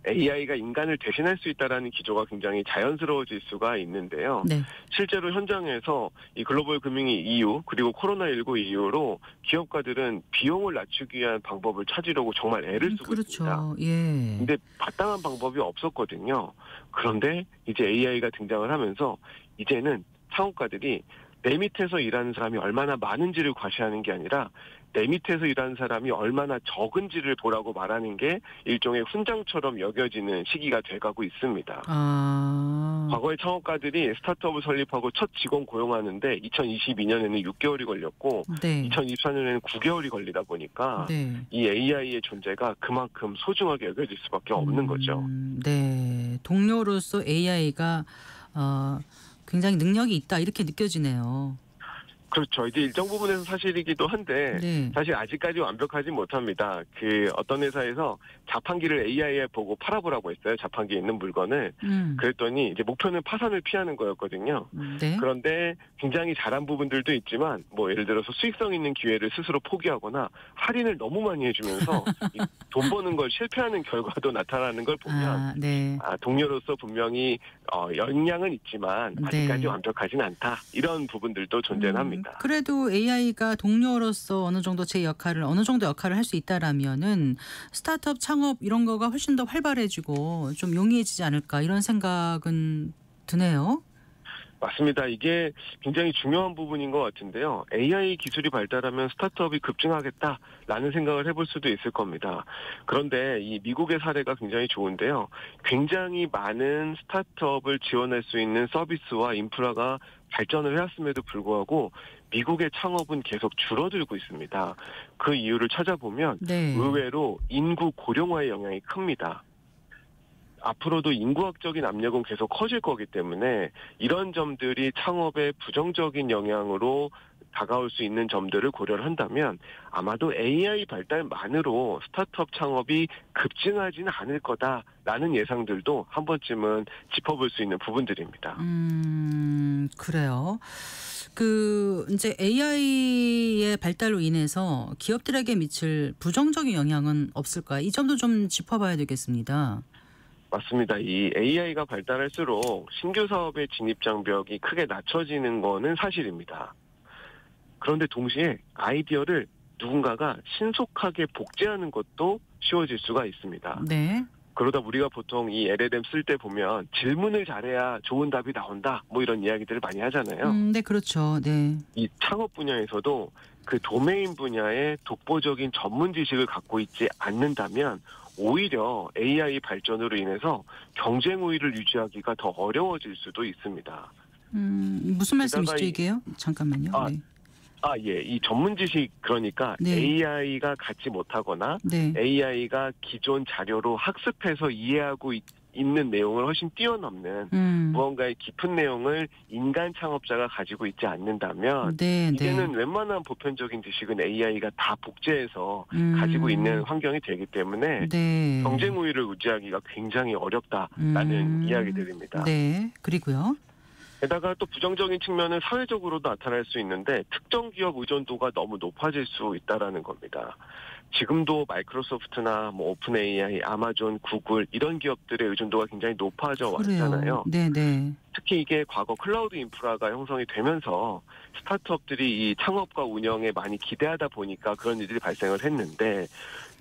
AI가 인간을 대신할 수 있다라는 기조가 굉장히 자연스러워질 수가 있는데요. 네. 실제로 현장에서 이 글로벌 금융위 이후 그리고 코로나19 이후로 기업가들은 비용을 낮추기 위한 방법을 찾으려고 정말 애를 쓰고 있습니다. 그렇죠. 예. 근데 마땅한 방법이 없었거든요. 그런데 이제 AI가 등장을 하면서 이제는 창업가들이 내 밑에서 일하는 사람이 얼마나 많은지를 과시하는 게 아니라 내 밑에서 일하는 사람이 얼마나 적은지를 보라고 말하는 게 일종의 훈장처럼 여겨지는 시기가 돼가고 있습니다. 과거에 창업가들이 스타트업을 설립하고 첫 직원 고용하는데 2022년에는 6개월이 걸렸고 네. 2024년에는 9개월이 걸리다 보니까 네. 이 AI의 존재가 그만큼 소중하게 여겨질 수밖에 없는 거죠. 네. 동료로서 AI가 굉장히 능력이 있다 이렇게 느껴지네요. 그렇죠. 이제 일정 부분에서 사실이기도 한데 네. 사실 아직까지 완벽하지 못합니다. 어떤 회사에서 자판기를 AI에 보고 팔아보라고 했어요. 자판기에 있는 물건을. 그랬더니 이제 목표는 파산을 피하는 거였거든요. 네. 그런데 굉장히 잘한 부분들도 있지만 뭐 예를 들어서 수익성 있는 기회를 스스로 포기하거나 할인을 너무 많이 해주면서 돈 버는 걸 실패하는 결과도 나타나는 걸 보면 네. 동료로서 분명히 역량은 있지만 아직까지 네. 완벽하진 않다. 이런 부분들도 존재는 합니다. 그래도 AI가 동료로서 어느 정도 어느 정도 역할을 할 수 있다라면은 스타트업 창업 이런 거가 훨씬 더 활발해지고 좀 용이해지지 않을까 이런 생각은 드네요. 맞습니다. 이게 굉장히 중요한 부분인 것 같은데요. AI 기술이 발달하면 스타트업이 급증하겠다라는 생각을 해볼 수도 있을 겁니다. 그런데 이 미국의 사례가 굉장히 좋은데요. 굉장히 많은 스타트업을 지원할 수 있는 서비스와 인프라가 발전을 해왔음에도 불구하고 미국의 창업은 계속 줄어들고 있습니다. 그 이유를 찾아보면 네. 의외로 인구 고령화의 영향이 큽니다. 앞으로도 인구학적인 압력은 계속 커질 거기 때문에 이런 점들이 창업에 부정적인 영향으로 다가올 수 있는 점들을 고려를 한다면 아마도 AI 발달만으로 스타트업 창업이 급증하지는 않을 거다라는 예상들도 한 번쯤은 짚어볼 수 있는 부분들입니다. 그래요. 이제 AI의 발달로 인해서 기업들에게 미칠 부정적인 영향은 없을까? 이 점도 좀 짚어봐야 되겠습니다. 맞습니다. 이 AI가 발달할수록 신규 사업의 진입 장벽이 크게 낮춰지는 거는 사실입니다. 그런데 동시에 아이디어를 누군가가 신속하게 복제하는 것도 쉬워질 수가 있습니다. 네. 그러다 우리가 보통 이 LLM 쓸 때 보면 질문을 잘해야 좋은 답이 나온다. 뭐 이런 이야기들을 많이 하잖아요. 네, 그렇죠. 네. 이 창업 분야에서도 그 도메인 분야의 독보적인 전문 지식을 갖고 있지 않는다면 오히려 AI 발전으로 인해서 경쟁 우위를 유지하기가 더 어려워질 수도 있습니다. 무슨 말씀이시죠 이게요? 잠깐만요. 네. 예. 이 전문 지식 그러니까 네. AI가 갖지 못하거나 네. AI가 기존 자료로 학습해서 이해하고 있는 내용을 훨씬 뛰어넘는 무언가의 깊은 내용을 인간 창업자가 가지고 있지 않는다면 네, 이제는 네. 웬만한 보편적인 지식은 AI가 다 복제해서 가지고 있는 환경이 되기 때문에 네. 경쟁 우위를 유지하기가 굉장히 어렵다라는 이야기들입니다. 네. 그리고요. 게다가 또 부정적인 측면은 사회적으로도 나타날 수 있는데 특정 기업 의존도가 너무 높아질 수 있다라는 겁니다. 지금도 마이크로소프트나 오픈 AI, 아마존, 구글 이런 기업들의 의존도가 굉장히 높아져 왔잖아요. 네네. 특히 이게 과거 클라우드 인프라가 형성이 되면서 스타트업들이 이 창업과 운영에 많이 기대하다 보니까 그런 일들이 발생을 했는데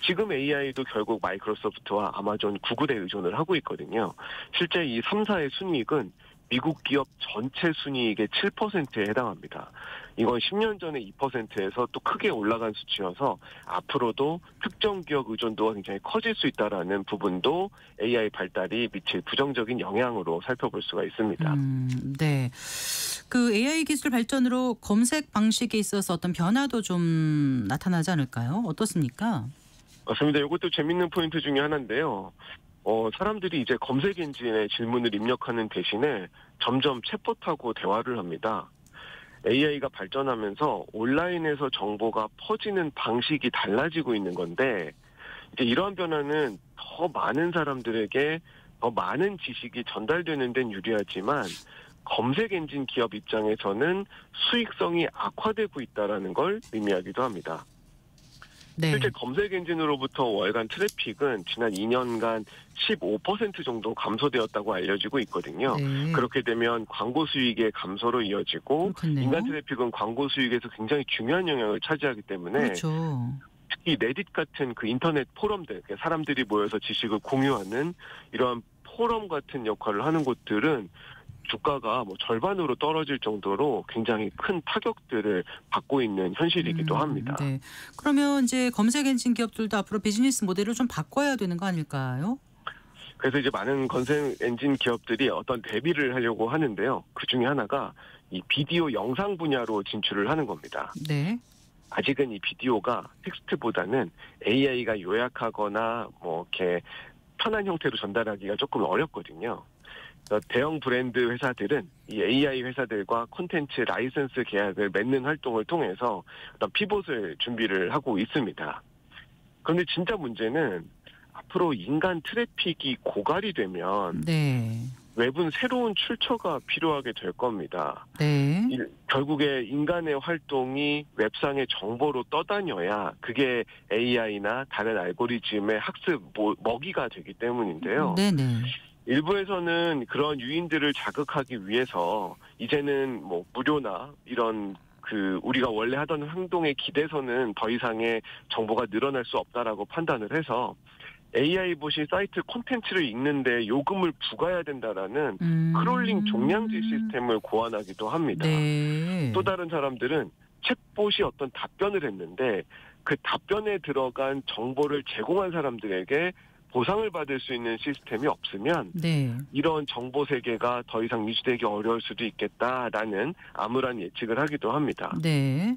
지금 AI도 결국 마이크로소프트와 아마존, 구글에 의존을 하고 있거든요. 실제 이 3사의 순이익은 미국 기업 전체 순이익의 7%에 해당합니다. 이건 10년 전에 2%에서 또 크게 올라간 수치여서 앞으로도 특정 기업 의존도가 굉장히 커질 수 있다라는 부분도 AI 발달이 미칠 부정적인 영향으로 살펴볼 수가 있습니다. 네. AI 기술 발전으로 검색 방식에 있어서 어떤 변화도 좀 나타나지 않을까요? 어떻습니까? 맞습니다. 이것도 재밌는 포인트 중에 하나인데요. 사람들이 이제 검색 엔진에 질문을 입력하는 대신에 점점 챗봇하고 대화를 합니다. AI가 발전하면서 온라인에서 정보가 퍼지는 방식이 달라지고 있는 건데 이제 이러한 변화는 더 많은 사람들에게 더 많은 지식이 전달되는 데는 유리하지만 검색 엔진 기업 입장에서는 수익성이 악화되고 있다는 걸 의미하기도 합니다. 네. 실제 검색 엔진으로부터 월간 트래픽은 지난 2년간 15% 정도 감소되었다고 알려지고 있거든요. 네. 그렇게 되면 광고 수익의 감소로 이어지고 그렇겠네요. 인간 트래픽은 광고 수익에서 굉장히 중요한 영역을 차지하기 때문에 그렇죠. 특히 레딧 같은 그 인터넷 포럼들, 사람들이 모여서 지식을 공유하는 이런 포럼 같은 역할을 하는 곳들은 주가가 뭐 절반으로 떨어질 정도로 굉장히 큰 타격들을 받고 있는 현실이기도 합니다. 네. 그러면 이제 검색 엔진 기업들도 앞으로 비즈니스 모델을 좀 바꿔야 되는 거 아닐까요? 그래서 이제 많은 검색 엔진 기업들이 어떤 대비를 하려고 하는데요. 그 중에 하나가 이 비디오 영상 분야로 진출을 하는 겁니다. 네. 아직은 이 비디오가 텍스트보다는 AI가 요약하거나 뭐 이렇게 편한 형태로 전달하기가 조금 어렵거든요. 대형 브랜드 회사들은 이 AI 회사들과 콘텐츠 라이선스 계약을 맺는 활동을 통해서 어떤 피봇을 준비를 하고 있습니다. 그런데 진짜 문제는 앞으로 인간 트래픽이 고갈이 되면 네. 웹은 새로운 출처가 필요하게 될 겁니다. 네. 결국에 인간의 활동이 웹상의 정보로 떠다녀야 그게 AI나 다른 알고리즘의 학습 먹이가 되기 때문인데요. 네네. 일부에서는 그런 유인들을 자극하기 위해서 이제는 뭐 무료나 이런 우리가 원래 하던 행동의 기대서는 더 이상의 정보가 늘어날 수 없다라고 판단을 해서 AI 봇이 사이트 콘텐츠를 읽는데 요금을 부과해야 된다라는 크롤링 종량제 시스템을 고안하기도 합니다. 네. 또 다른 사람들은 챗봇이 어떤 답변을 했는데 그 답변에 들어간 정보를 제공한 사람들에게 보상을 받을 수 있는 시스템이 없으면 네. 이런 정보 세계가 더 이상 유지되기 어려울 수도 있겠다라는 암울한 예측을 하기도 합니다. 네.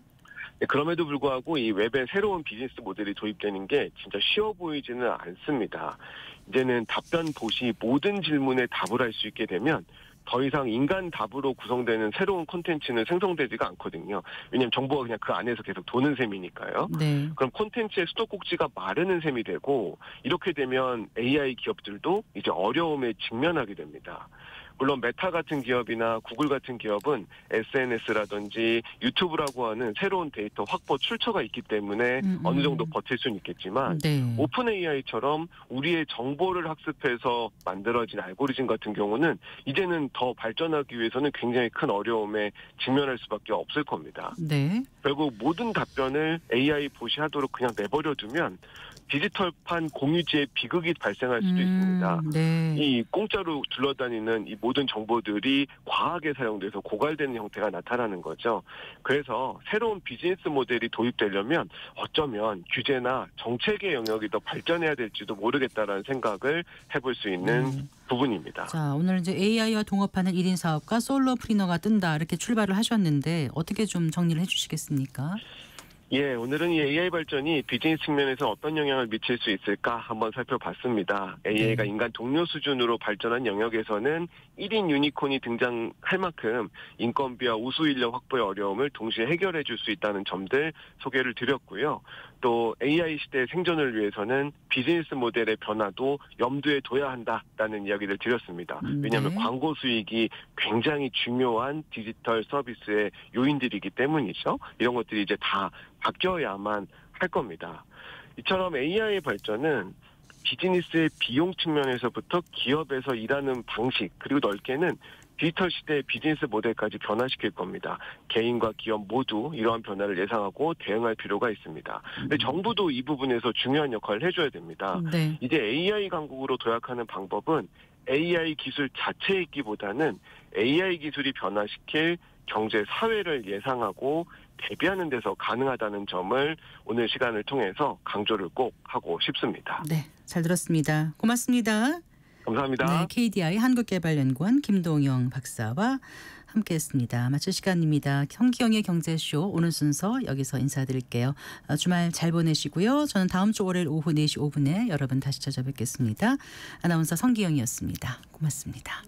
그럼에도 불구하고 이 웹의 새로운 비즈니스 모델이 도입되는 게 진짜 쉬워 보이지는 않습니다. 이제는 답변 봇이 모든 질문에 답을 할 수 있게 되면 더 이상 인간 답으로 구성되는 새로운 콘텐츠는 생성되지가 않거든요. 왜냐하면 정보가 그냥 그 안에서 계속 도는 셈이니까요. 네. 그럼 콘텐츠의 수도꼭지가 마르는 셈이 되고 이렇게 되면 AI 기업들도 이제 어려움에 직면하게 됩니다. 물론 메타 같은 기업이나 구글 같은 기업은 SNS라든지 유튜브라고 하는 새로운 데이터 확보 출처가 있기 때문에 어느 정도 버틸 수는 있겠지만 네. 오픈 AI처럼 우리의 정보를 학습해서 만들어진 알고리즘 같은 경우는 이제는 더 발전하기 위해서는 굉장히 큰 어려움에 직면할 수밖에 없을 겁니다. 네. 결국 모든 답변을 AI 봇이 하도록 그냥 내버려두면 디지털판 공유지의 비극이 발생할 수도 있습니다. 네. 이 공짜로 둘러다니는 이 모든 정보들이 과하게 사용돼서 고갈되는 형태가 나타나는 거죠. 그래서 새로운 비즈니스 모델이 도입되려면 어쩌면 규제나 정책의 영역이 더 발전해야 될지도 모르겠다라는 생각을 해볼 수 있는 부분입니다. 자, 오늘 이제 AI와 동업하는 1인 사업가 솔로프리너가 뜬다 이렇게 출발을 하셨는데 어떻게 좀 정리를 해주시겠습니까? 예, 오늘은 이 AI 발전이 비즈니스 측면에서 어떤 영향을 미칠 수 있을까 한번 살펴봤습니다. AI가 인간 동료 수준으로 발전한 영역에서는 1인 유니콘이 등장할 만큼 인건비와 우수 인력 확보의 어려움을 동시에 해결해 줄 수 있다는 점들 소개를 드렸고요. 또 AI 시대의 생존을 위해서는 비즈니스 모델의 변화도 염두에 둬야 한다라는 이야기를 드렸습니다. 왜냐하면 광고 수익이 굉장히 중요한 디지털 서비스의 요인들이기 때문이죠. 이런 것들이 이제 다 바뀌어야만 할 겁니다. 이처럼 AI의 발전은 비즈니스의 비용 측면에서부터 기업에서 일하는 방식 그리고 넓게는 디지털 시대의 비즈니스 모델까지 변화시킬 겁니다. 개인과 기업 모두 이러한 변화를 예상하고 대응할 필요가 있습니다. 근데 정부도 이 부분에서 중요한 역할을 해줘야 됩니다. 네. 이제 AI 강국으로 도약하는 방법은 AI 기술 자체에 있기보다는 AI 기술이 변화시킬 경제 사회를 예상하고 대비하는 데서 가능하다는 점을 오늘 시간을 통해서 강조를 꼭 하고 싶습니다. 네, 잘 들었습니다. 고맙습니다. 감사합니다. 네, KDI 한국개발연구원 김동영 박사와 함께했습니다. 마칠 시간입니다. 성기영의 경제쇼 오늘 순서 여기서 인사드릴게요. 주말 잘 보내시고요. 저는 다음 주 월요일 오후 4시 5분에 여러분 다시 찾아뵙겠습니다. 아나운서 성기영이었습니다. 고맙습니다.